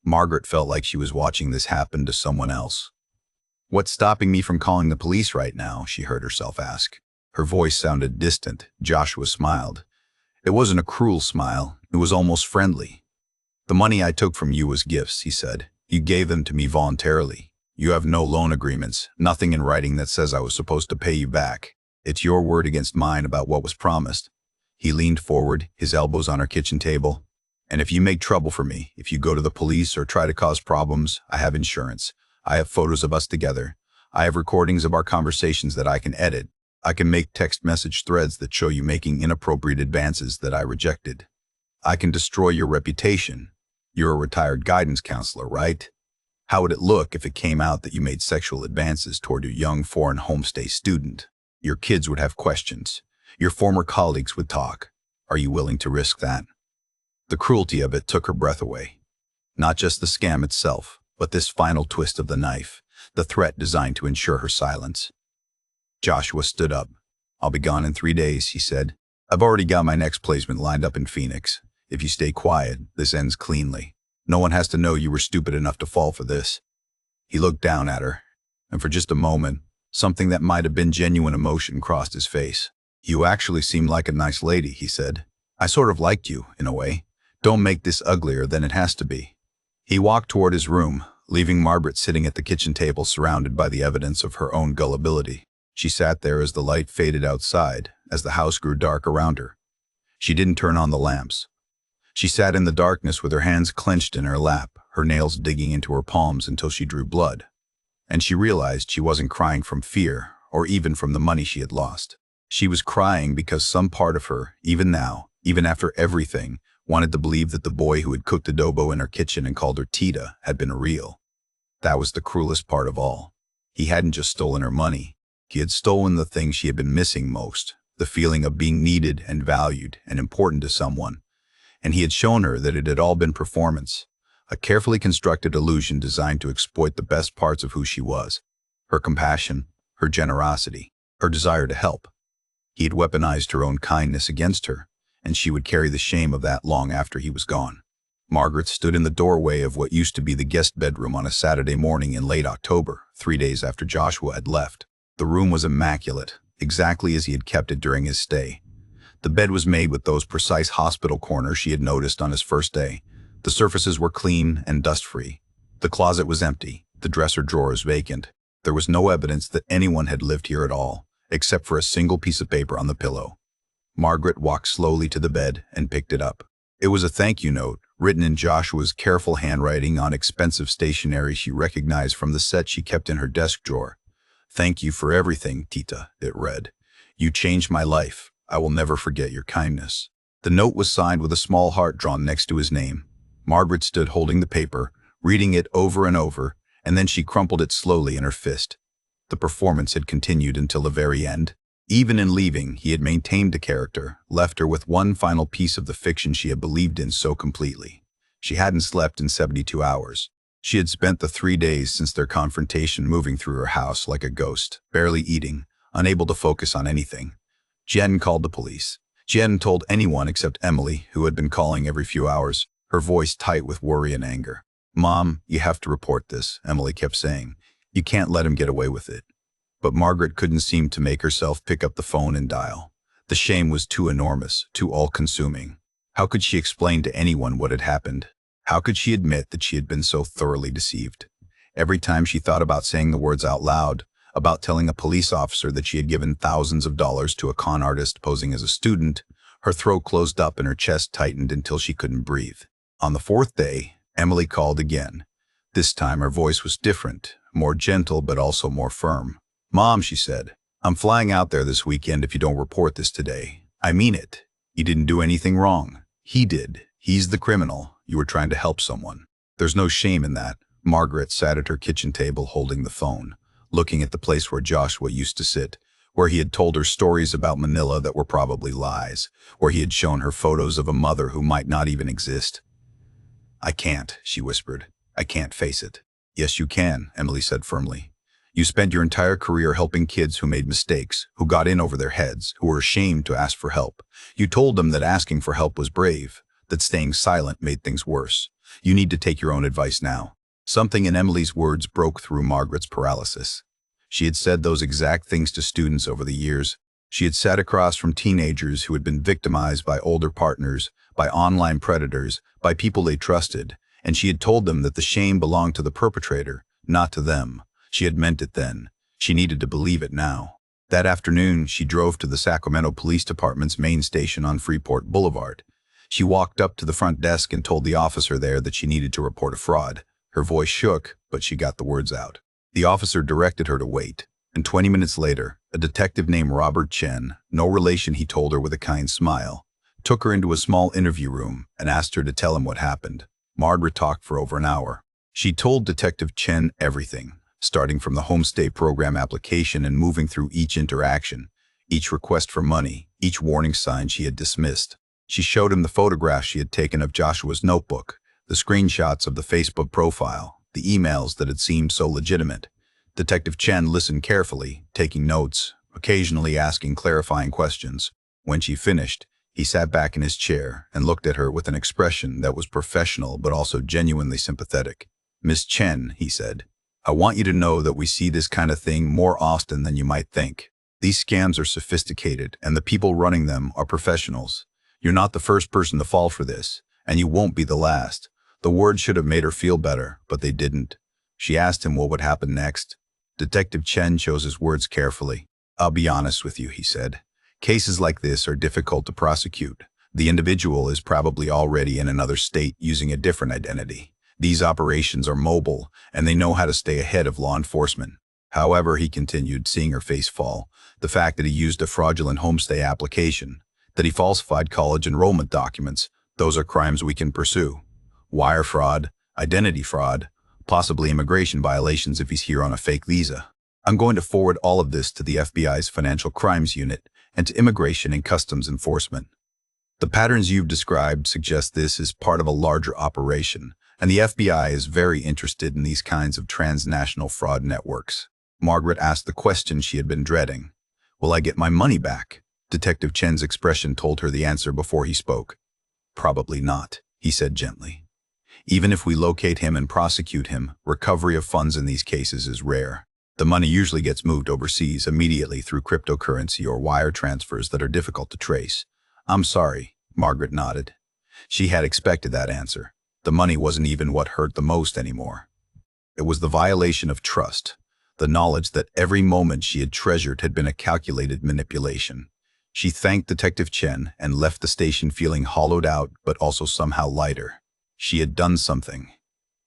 Margaret felt like she was watching this happen to someone else. What's stopping me from calling the police right now? She heard herself ask. Her voice sounded distant. Joshua smiled. It wasn't a cruel smile. It was almost friendly. The money I took from you was gifts, he said. You gave them to me voluntarily. You have no loan agreements, nothing in writing that says I was supposed to pay you back. It's your word against mine about what was promised. He leaned forward, his elbows on her kitchen table. And if you make trouble for me, if you go to the police or try to cause problems, I have insurance. I have photos of us together. I have recordings of our conversations that I can edit. I can make text message threads that show you making inappropriate advances that I rejected. I can destroy your reputation. You're a retired guidance counselor, right? How would it look if it came out that you made sexual advances toward your young foreign homestay student? Your kids would have questions. Your former colleagues would talk. Are you willing to risk that? The cruelty of it took her breath away. Not just the scam itself, but this final twist of the knife, the threat designed to ensure her silence. Joshua stood up. I'll be gone in 3 days, he said. I've already got my next placement lined up in Phoenix. If you stay quiet, this ends cleanly. No one has to know you were stupid enough to fall for this. He looked down at her, and for just a moment, something that might have been genuine emotion crossed his face. You actually seem like a nice lady, he said. I sort of liked you, in a way. Don't make this uglier than it has to be. He walked toward his room, leaving Margaret sitting at the kitchen table surrounded by the evidence of her own gullibility. She sat there as the light faded outside, as the house grew dark around her. She didn't turn on the lamps. She sat in the darkness with her hands clenched in her lap, her nails digging into her palms until she drew blood. And she realized she wasn't crying from fear, or even from the money she had lost. She was crying because some part of her, even now, even after everything, wanted to believe that the boy who had cooked adobo in her kitchen and called her Tita had been real. That was the cruelest part of all. He hadn't just stolen her money. He had stolen the thing she had been missing most, the feeling of being needed and valued and important to someone. And he had shown her that it had all been performance, a carefully constructed illusion designed to exploit the best parts of who she was, her compassion, her generosity, her desire to help. He had weaponized her own kindness against her, and she would carry the shame of that long after he was gone. Margaret stood in the doorway of what used to be the guest bedroom on a Saturday morning in late October, 3 days after Joshua had left. The room was immaculate, exactly as he had kept it during his stay. The bed was made with those precise hospital corners she had noticed on his first day. The surfaces were clean and dust-free. The closet was empty, the dresser drawers vacant. There was no evidence that anyone had lived here at all, except for a single piece of paper on the pillow. Margaret walked slowly to the bed and picked it up. It was a thank you note, written in Joshua's careful handwriting on expensive stationery she recognized from the set she kept in her desk drawer. Thank you for everything, Tita, it read. You changed my life. I will never forget your kindness. The note was signed with a small heart drawn next to his name. Margaret stood holding the paper, reading it over and over, and then she crumpled it slowly in her fist. The performance had continued until the very end. Even in leaving, he had maintained a character, left her with one final piece of the fiction she had believed in so completely. She hadn't slept in 72 hours. She had spent the 3 days since their confrontation moving through her house like a ghost, barely eating, unable to focus on anything. Jen called the police. Jen told anyone except Emily, who had been calling every few hours, her voice tight with worry and anger. Mom, you have to report this, Emily kept saying. You can't let him get away with it. But Margaret couldn't seem to make herself pick up the phone and dial. The shame was too enormous, too all-consuming. How could she explain to anyone what had happened? How could she admit that she had been so thoroughly deceived? Every time she thought about saying the words out loud, about telling a police officer that she had given thousands of dollars to a con artist posing as a student, her throat closed up and her chest tightened until she couldn't breathe. On the 4th day, Emily called again. This time her voice was different, more gentle but also more firm. Mom, she said, I'm flying out there this weekend if you don't report this today. I mean it. You didn't do anything wrong. He did. He's the criminal. You were trying to help someone. There's no shame in that. Margaret sat at her kitchen table holding the phone, looking at the place where Joshua used to sit, where he had told her stories about Manila that were probably lies, where he had shown her photos of a mother who might not even exist. "I can't," she whispered. "I can't face it." "Yes, you can," Emily said firmly. "You spent your entire career helping kids who made mistakes, who got in over their heads, who were ashamed to ask for help. You told them that asking for help was brave, that staying silent made things worse. You need to take your own advice now." Something in Emily's words broke through Margaret's paralysis. She had said those exact things to students over the years. She had sat across from teenagers who had been victimized by older partners, by online predators, by people they trusted, and she had told them that the shame belonged to the perpetrator, not to them. She had meant it then. She needed to believe it now. That afternoon, she drove to the Sacramento Police Department's main station on Freeport Boulevard. She walked up to the front desk and told the officer there that she needed to report a fraud. Her voice shook, but she got the words out. The officer directed her to wait, and 20 minutes later, a detective named Robert Chen, no relation he told her with a kind smile, took her into a small interview room and asked her to tell him what happened. Margaret talked for over an hour. She told Detective Chen everything, starting from the homestay program application and moving through each interaction, each request for money, each warning sign she had dismissed. She showed him the photographs she had taken of Joshua's notebook, the screenshots of the Facebook profile, the emails that had seemed so legitimate. Detective Chen listened carefully, taking notes, occasionally asking clarifying questions. When she finished, he sat back in his chair and looked at her with an expression that was professional but also genuinely sympathetic. "Miss Chen," he said, "I want you to know that we see this kind of thing more often than you might think. These scams are sophisticated, and the people running them are professionals. You're not the first person to fall for this, and you won't be the last." The words should have made her feel better, but they didn't. She asked him what would happen next. Detective Chen chose his words carefully. "I'll be honest with you," he said. "Cases like this are difficult to prosecute. The individual is probably already in another state using a different identity. These operations are mobile, and they know how to stay ahead of law enforcement." However, he continued, seeing her face fall, the fact that he used a fraudulent homestay application, that he falsified college enrollment documents, those are crimes we can pursue. Wire fraud, identity fraud, possibly immigration violations if he's here on a fake visa. "I'm going to forward all of this to the FBI's Financial Crimes Unit and to Immigration and Customs Enforcement. The patterns you've described suggest this is part of a larger operation, and the FBI is very interested in these kinds of transnational fraud networks." Margaret asked the question she had been dreading. "Will I get my money back?" Detective Chen's expression told her the answer before he spoke. "Probably not," he said gently. "Even if we locate him and prosecute him, recovery of funds in these cases is rare. The money usually gets moved overseas immediately through cryptocurrency or wire transfers that are difficult to trace." "I'm sorry," Margaret nodded. She had expected that answer. The money wasn't even what hurt the most anymore. It was the violation of trust, the knowledge that every moment she had treasured had been a calculated manipulation. She thanked Detective Chen and left the station feeling hollowed out but also somehow lighter. She had done something.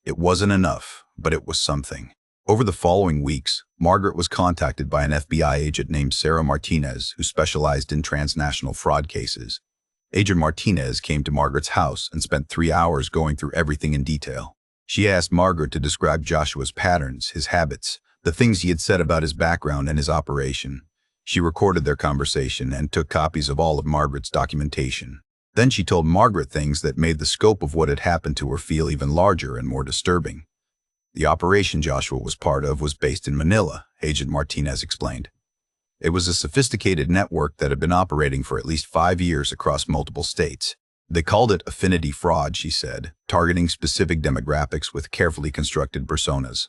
It wasn't enough, but it was something. Over the following weeks, Margaret was contacted by an FBI agent named Sarah Martinez who specialized in transnational fraud cases. Agent Martinez came to Margaret's house and spent 3 hours going through everything in detail. She asked Margaret to describe Joshua's patterns, his habits, the things he had said about his background and his operation. She recorded their conversation and took copies of all of Margaret's documentation. Then she told Margaret things that made the scope of what had happened to her feel even larger and more disturbing. "The operation Joshua was part of was based in Manila," Agent Martinez explained. "It was a sophisticated network that had been operating for at least 5 years across multiple states. They called it affinity fraud," she said, targeting specific demographics with carefully constructed personas.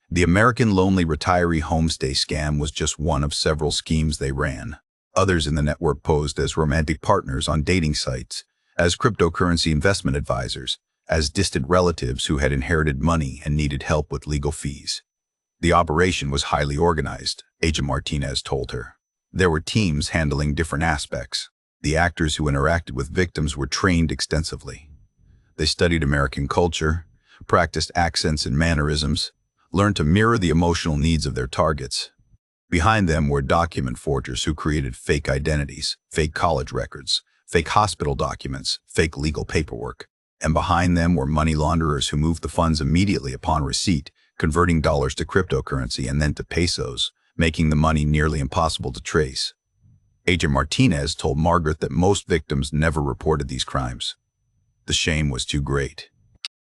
The American Lonely Retiree Homestay scam was just one of several schemes they ran. Others in the network posed as romantic partners on dating sites, as cryptocurrency investment advisors, as distant relatives who had inherited money and needed help with legal fees. The operation was highly organized, Agent Martinez told her. There were teams handling different aspects. The actors who interacted with victims were trained extensively. They studied American culture, practiced accents and mannerisms, learned to mirror the emotional needs of their targets. Behind them were document forgers who created fake identities, fake college records, fake hospital documents, fake legal paperwork. And behind them were money launderers who moved the funds immediately upon receipt, converting dollars to cryptocurrency and then to pesos, making the money nearly impossible to trace. Agent Martinez told Margaret that most victims never reported these crimes. The shame was too great.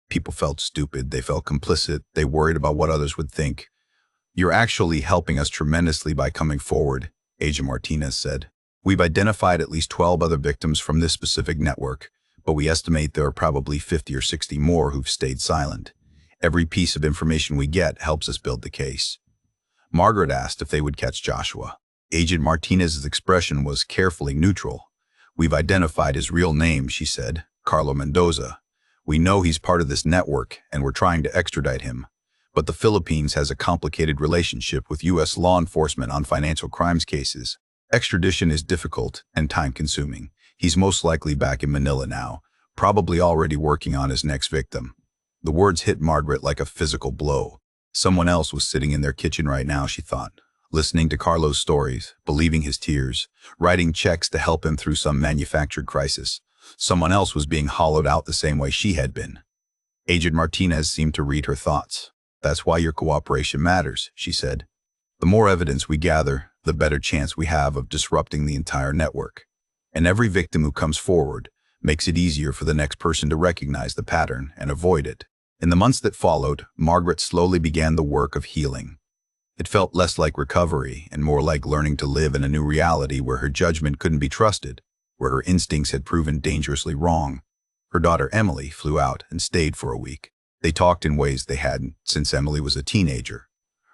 People felt stupid, they felt complicit, they worried about what others would think. "You're actually helping us tremendously by coming forward," Agent Martinez said. "We've identified at least 12 other victims from this specific network, but we estimate there are probably 50 or 60 more who've stayed silent. Every piece of information we get helps us build the case." Margaret asked if they would catch Joshua. Agent Martinez's expression was carefully neutral. "We've identified his real name," she said, "Carlo Mendoza. We know he's part of this network, and we're trying to extradite him. But the Philippines has a complicated relationship with U.S. law enforcement on financial crimes cases. Extradition is difficult and time-consuming. He's most likely back in Manila now, probably already working on his next victim." The words hit Margaret like a physical blow. Someone else was sitting in their kitchen right now, she thought, listening to Carlo's stories, believing his tears, writing checks to help him through some manufactured crisis. Someone else was being hollowed out the same way she had been. Agent Martinez seemed to read her thoughts. "That's why your cooperation matters," she said. "The more evidence we gather, the better chance we have of disrupting the entire network. And every victim who comes forward makes it easier for the next person to recognize the pattern and avoid it." In the months that followed, Margaret slowly began the work of healing. It felt less like recovery and more like learning to live in a new reality where her judgment couldn't be trusted, where her instincts had proven dangerously wrong. Her daughter Emily flew out and stayed for a week. They talked in ways they hadn't since Emily was a teenager.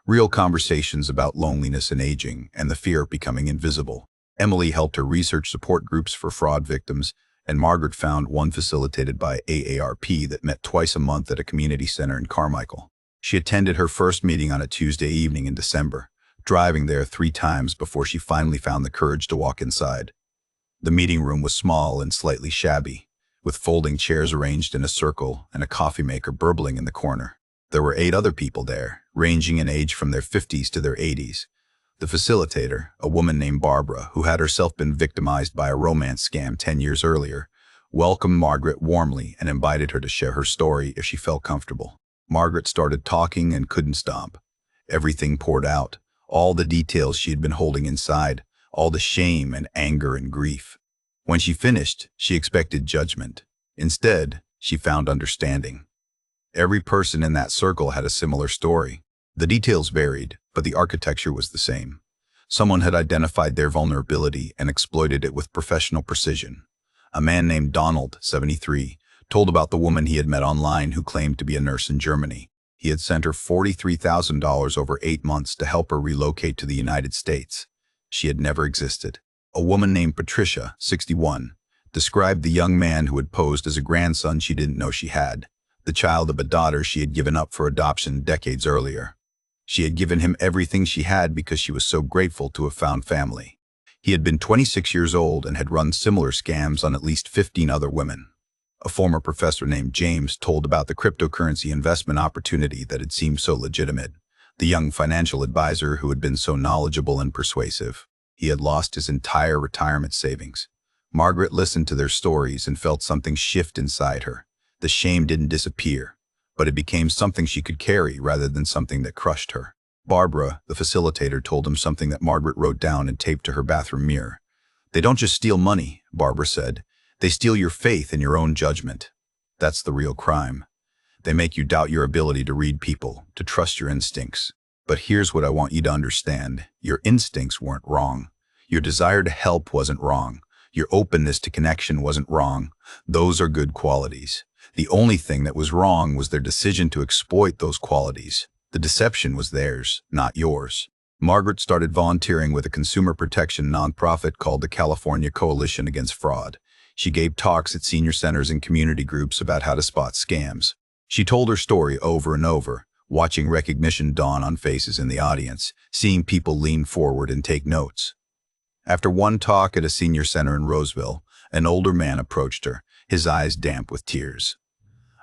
Real conversations about loneliness and aging and the fear of becoming invisible. Emily helped her research support groups for fraud victims, and Margaret found one facilitated by AARP that met twice a month at a community center in Carmichael. She attended her first meeting on a Tuesday evening in December, driving there 3 times before she finally found the courage to walk inside. The meeting room was small and slightly shabby, with folding chairs arranged in a circle and a coffee maker burbling in the corner. There were 8 other people there, ranging in age from their 50s to their 80s. The facilitator, a woman named Barbara, who had herself been victimized by a romance scam 10 years earlier, welcomed Margaret warmly and invited her to share her story if she felt comfortable. Margaret started talking and couldn't stop. Everything poured out, all the details she had been holding inside, all the shame and anger and grief. When she finished, she expected judgment. Instead, she found understanding. Every person in that circle had a similar story. The details varied, but the architecture was the same. Someone had identified their vulnerability and exploited it with professional precision. A man named Donald, 73, told about the woman he had met online who claimed to be a nurse in Germany. He had sent her $43,000 over 8 months to help her relocate to the United States. She had never existed. A woman named Patricia, 61, described the young man who had posed as a grandson she didn't know she had, the child of a daughter she had given up for adoption decades earlier. She had given him everything she had because she was so grateful to have found family. He had been 26 years old and had run similar scams on at least 15 other women. A former professor named James told about the cryptocurrency investment opportunity that had seemed so legitimate. The young financial advisor who had been so knowledgeable and persuasive. He had lost his entire retirement savings. Margaret listened to their stories and felt something shift inside her. The shame didn't disappear, but it became something she could carry rather than something that crushed her. Barbara, the facilitator, told him something that Margaret wrote down and taped to her bathroom mirror. "They don't just steal money," Barbara said. "They steal your faith in your own judgment. That's the real crime. They make you doubt your ability to read people, to trust your instincts. But here's what I want you to understand. Your instincts weren't wrong. Your desire to help wasn't wrong. Your openness to connection wasn't wrong. Those are good qualities. The only thing that was wrong was their decision to exploit those qualities. The deception was theirs, not yours." Margaret started volunteering with a consumer protection nonprofit called the California Coalition Against Fraud. She gave talks at senior centers and community groups about how to spot scams. She told her story over and over, watching recognition dawn on faces in the audience, seeing people lean forward and take notes. After one talk at a senior center in Roseville, an older man approached her, his eyes damp with tears.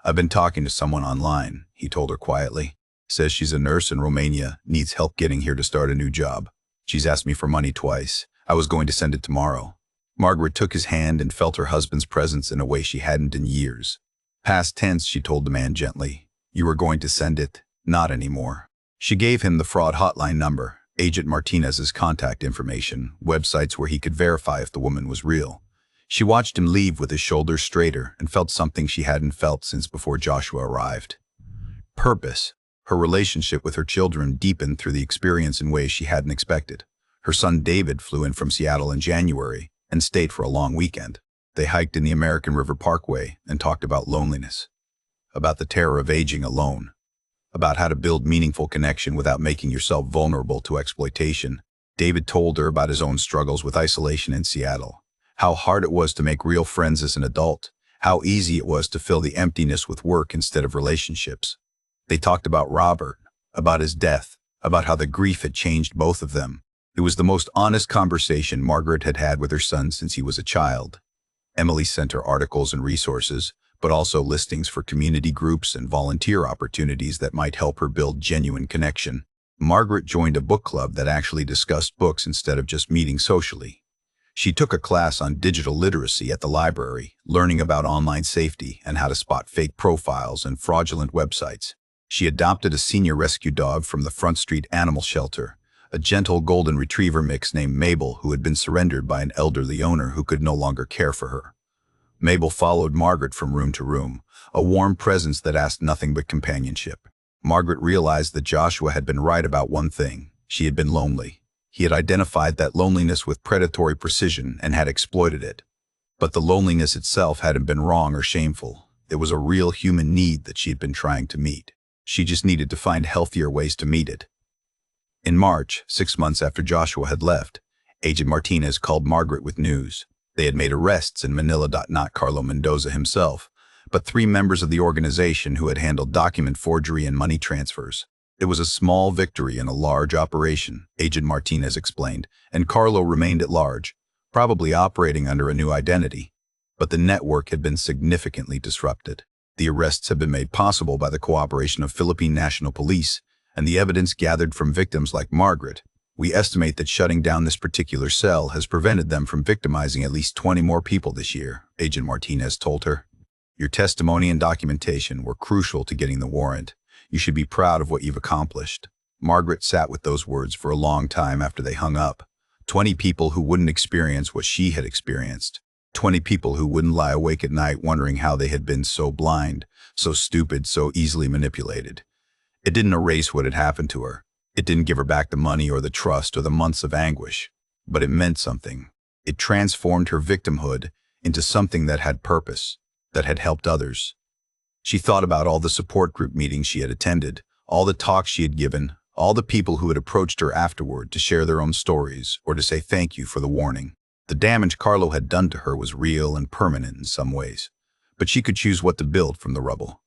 "I've been talking to someone online," he told her quietly. "Says she's a nurse in Romania, needs help getting here to start a new job. She's asked me for money twice. I was going to send it tomorrow." Margaret took his hand and felt her husband's presence in a way she hadn't in years. "Past tense," she told the man gently. "You were going to send it. Not anymore. She gave him the fraud hotline number, Agent Martinez's contact information, websites where he could verify if the woman was real. She watched him leave with his shoulders straighter and felt something she hadn't felt since before Joshua arrived. Purpose. Her relationship with her children deepened through the experience in ways she hadn't expected. Her son David flew in from Seattle in January and stayed for a long weekend. They hiked in the American River Parkway and talked about loneliness, about the terror of aging alone, about how to build meaningful connection without making yourself vulnerable to exploitation. David told her about his own struggles with isolation in Seattle, how hard it was to make real friends as an adult, how easy it was to fill the emptiness with work instead of relationships. They talked about Robert, about his death, about how the grief had changed both of them. It was the most honest conversation Margaret had had with her son since he was a child. Emily sent her articles and resources, but also listings for community groups and volunteer opportunities that might help her build genuine connection. Margaret joined a book club that actually discussed books instead of just meeting socially. She took a class on digital literacy at the library, learning about online safety and how to spot fake profiles and fraudulent websites. She adopted a senior rescue dog from the Front Street Animal Shelter, a gentle golden retriever mix named Mabel who had been surrendered by an elderly owner who could no longer care for her. Mabel followed Margaret from room to room, a warm presence that asked nothing but companionship. Margaret realized that Joshua had been right about one thing. She had been lonely. He had identified that loneliness with predatory precision and had exploited it. But the loneliness itself hadn't been wrong or shameful. It was a real human need that she had been trying to meet. She just needed to find healthier ways to meet it. In March, 6 months after Joshua had left, Agent Martinez called Margaret with news. They had made arrests in Manila. Not Carlo Mendoza himself, but 3 members of the organization who had handled document forgery and money transfers. It was a small victory in a large operation, Agent Martinez explained, and Carlo remained at large, probably operating under a new identity. But the network had been significantly disrupted. The arrests had been made possible by the cooperation of Philippine National Police and the evidence gathered from victims like Margaret. We estimate that shutting down this particular cell has prevented them from victimizing at least 20 more people this year, Agent Martinez told her. Your testimony and documentation were crucial to getting the warrant. You should be proud of what you've accomplished. Margaret sat with those words for a long time after they hung up. 20 people who wouldn't experience what she had experienced. 20 people who wouldn't lie awake at night wondering how they had been so blind, so stupid, so easily manipulated. It didn't erase what had happened to her. It didn't give her back the money or the trust or the months of anguish, but it meant something. It transformed her victimhood into something that had purpose, that had helped others. She thought about all the support group meetings she had attended, all the talks she had given, all the people who had approached her afterward to share their own stories or to say thank you for the warning. The damage Carlo had done to her was real and permanent in some ways, but she could choose what to build from the rubble.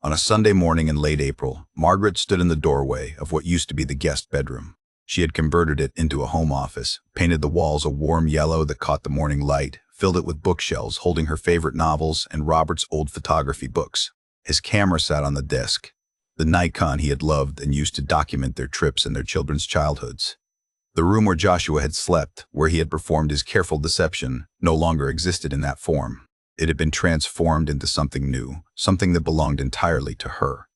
On a Sunday morning in late April, Margaret stood in the doorway of what used to be the guest bedroom. She had converted it into a home office, painted the walls a warm yellow that caught the morning light, filled it with bookshelves holding her favorite novels and Robert's old photography books. His camera sat on the desk, the Nikon he had loved and used to document their trips and their children's childhoods. The room where Joshua had slept, where he had performed his careful deception, no longer existed in that form. It had been transformed into something new, something that belonged entirely to her.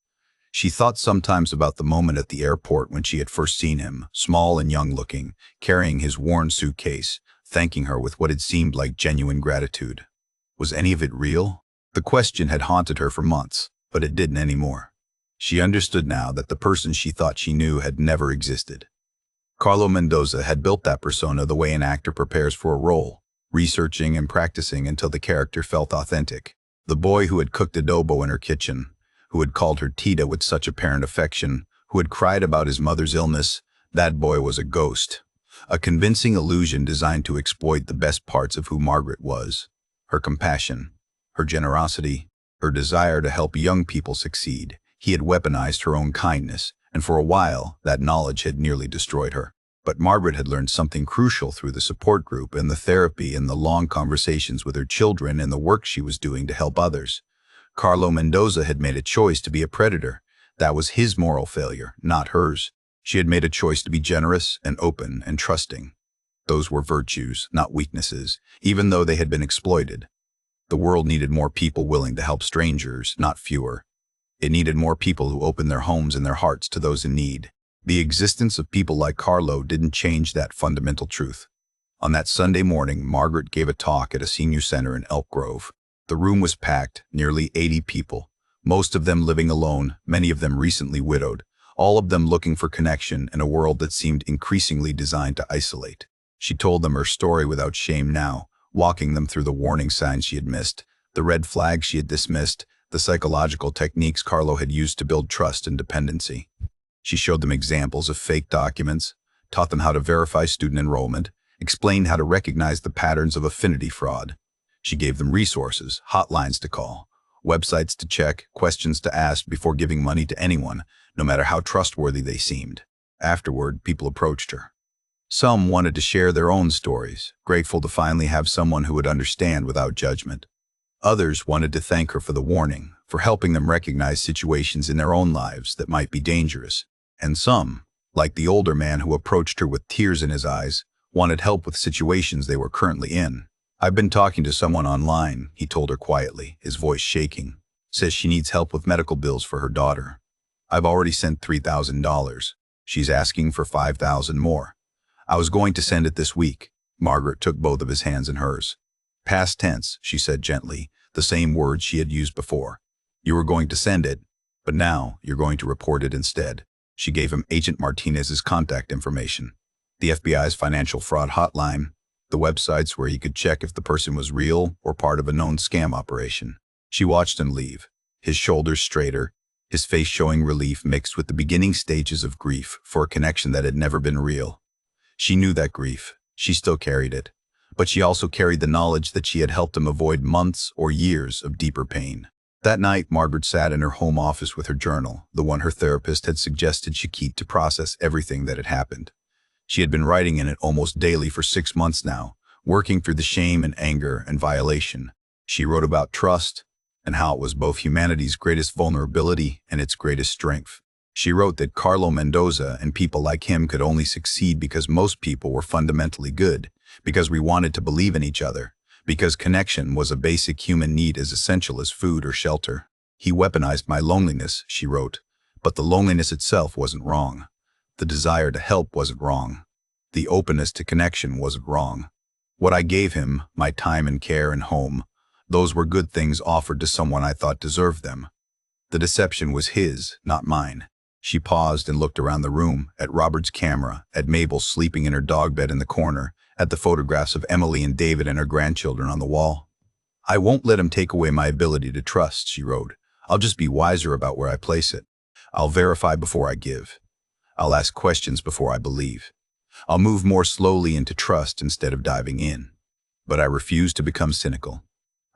She thought sometimes about the moment at the airport when she had first seen him, small and young-looking, carrying his worn suitcase, thanking her with what had seemed like genuine gratitude. Was any of it real? The question had haunted her for months, but it didn't anymore. She understood now that the person she thought she knew had never existed. Carlo Mendoza had built that persona the way an actor prepares for a role, researching and practicing until the character felt authentic. The boy who had cooked adobo in her kitchen, who had called her Tita with such apparent affection, who had cried about his mother's illness, that boy was a ghost. A convincing illusion designed to exploit the best parts of who Margaret was. Her compassion, her generosity, her desire to help young people succeed. He had weaponized her own kindness, and for a while, that knowledge had nearly destroyed her. But Margaret had learned something crucial through the support group and the therapy and the long conversations with her children and the work she was doing to help others. Carlo Mendoza had made a choice to be a predator. That was his moral failure, not hers. She had made a choice to be generous and open and trusting. Those were virtues, not weaknesses, even though they had been exploited. The world needed more people willing to help strangers, not fewer. It needed more people who opened their homes and their hearts to those in need. The existence of people like Carlo didn't change that fundamental truth. On that Sunday morning, Margaret gave a talk at a senior center in Elk Grove. The room was packed, nearly 80 people, most of them living alone, many of them recently widowed, all of them looking for connection in a world that seemed increasingly designed to isolate. She told them her story without shame now, walking them through the warning signs she had missed, the red flags she had dismissed, the psychological techniques Carlo had used to build trust and dependency. She showed them examples of fake documents, taught them how to verify student enrollment, explained how to recognize the patterns of affinity fraud. She gave them resources, hotlines to call, websites to check, questions to ask before giving money to anyone, no matter how trustworthy they seemed. Afterward, people approached her. Some wanted to share their own stories, grateful to finally have someone who would understand without judgment. Others wanted to thank her for the warning, for helping them recognize situations in their own lives that might be dangerous. And some, like the older man who approached her with tears in his eyes, wanted help with situations they were currently in. "I've been talking to someone online," he told her quietly, his voice shaking. "Says she needs help with medical bills for her daughter. I've already sent $3,000. She's asking for $5,000 more. I was going to send it this week." Margaret took both of his hands in hers. "Past tense," she said gently, the same words she had used before. "You were going to send it, but now you're going to report it instead." She gave him Agent Martinez's contact information, the FBI's financial fraud hotline, the websites where he could check if the person was real or part of a known scam operation. She watched him leave, his shoulders straighter, his face showing relief mixed with the beginning stages of grief for a connection that had never been real. She knew that grief. She still carried it. But she also carried the knowledge that she had helped him avoid months or years of deeper pain. That night, Margaret sat in her home office with her journal, the one her therapist had suggested she keep to process everything that had happened. She had been writing in it almost daily for 6 months now, working through the shame and anger and violation. She wrote about trust and how it was both humanity's greatest vulnerability and its greatest strength. She wrote that Carlo Mendoza and people like him could only succeed because most people were fundamentally good, because we wanted to believe in each other, because connection was a basic human need as essential as food or shelter. "He weaponized my loneliness," she wrote, "but the loneliness itself wasn't wrong. The desire to help wasn't wrong. The openness to connection wasn't wrong. What I gave him, my time and care and home, those were good things offered to someone I thought deserved them. The deception was his, not mine." She paused and looked around the room, at Robert's camera, at Mabel sleeping in her dog bed in the corner, at the photographs of Emily and David and her grandchildren on the wall. "I won't let him take away my ability to trust," she wrote. "I'll just be wiser about where I place it. I'll verify before I give. I'll ask questions before I believe. I'll move more slowly into trust instead of diving in. But I refuse to become cynical.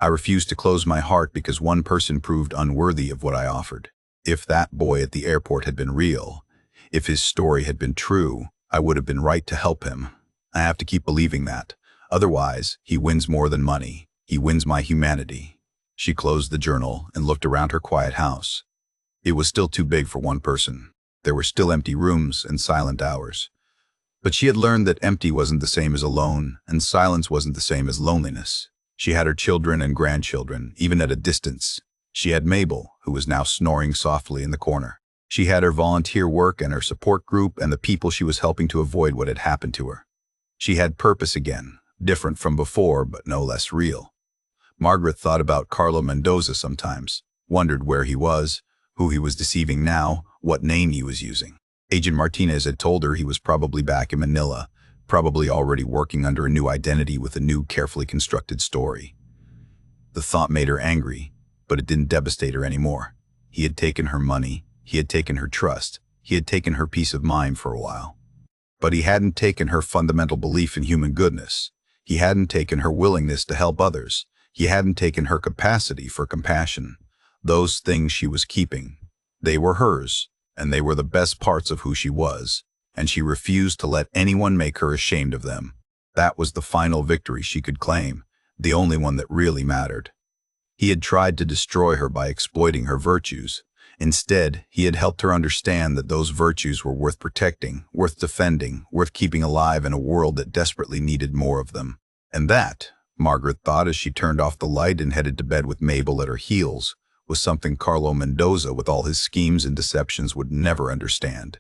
I refuse to close my heart because one person proved unworthy of what I offered. If that boy at the airport had been real, if his story had been true, I would have been right to help him. I have to keep believing that. Otherwise, he wins more than money. He wins my humanity." She closed the journal and looked around her quiet house. It was still too big for one person. There were still empty rooms and silent hours. But she had learned that empty wasn't the same as alone, and silence wasn't the same as loneliness. She had her children and grandchildren, even at a distance. She had Mabel, who was now snoring softly in the corner. She had her volunteer work and her support group and the people she was helping to avoid what had happened to her. She had purpose again, different from before, but no less real. Margaret thought about Carlo Mendoza sometimes, wondered where he was, who he was deceiving now, what name he was using. Agent Martinez had told her he was probably back in Manila, probably already working under a new identity with a new, carefully constructed story. The thought made her angry, but it didn't devastate her anymore. He had taken her money, he had taken her trust, he had taken her peace of mind for a while. But he hadn't taken her fundamental belief in human goodness. He hadn't taken her willingness to help others. He hadn't taken her capacity for compassion. Those things she was keeping. They were hers, and they were the best parts of who she was, and she refused to let anyone make her ashamed of them. That was the final victory she could claim, the only one that really mattered. He had tried to destroy her by exploiting her virtues. Instead, he had helped her understand that those virtues were worth protecting, worth defending, worth keeping alive in a world that desperately needed more of them. And that, Margaret thought as she turned off the light and headed to bed with Mabel at her heels, was something Carlo Mendoza, with all his schemes and deceptions, would never understand.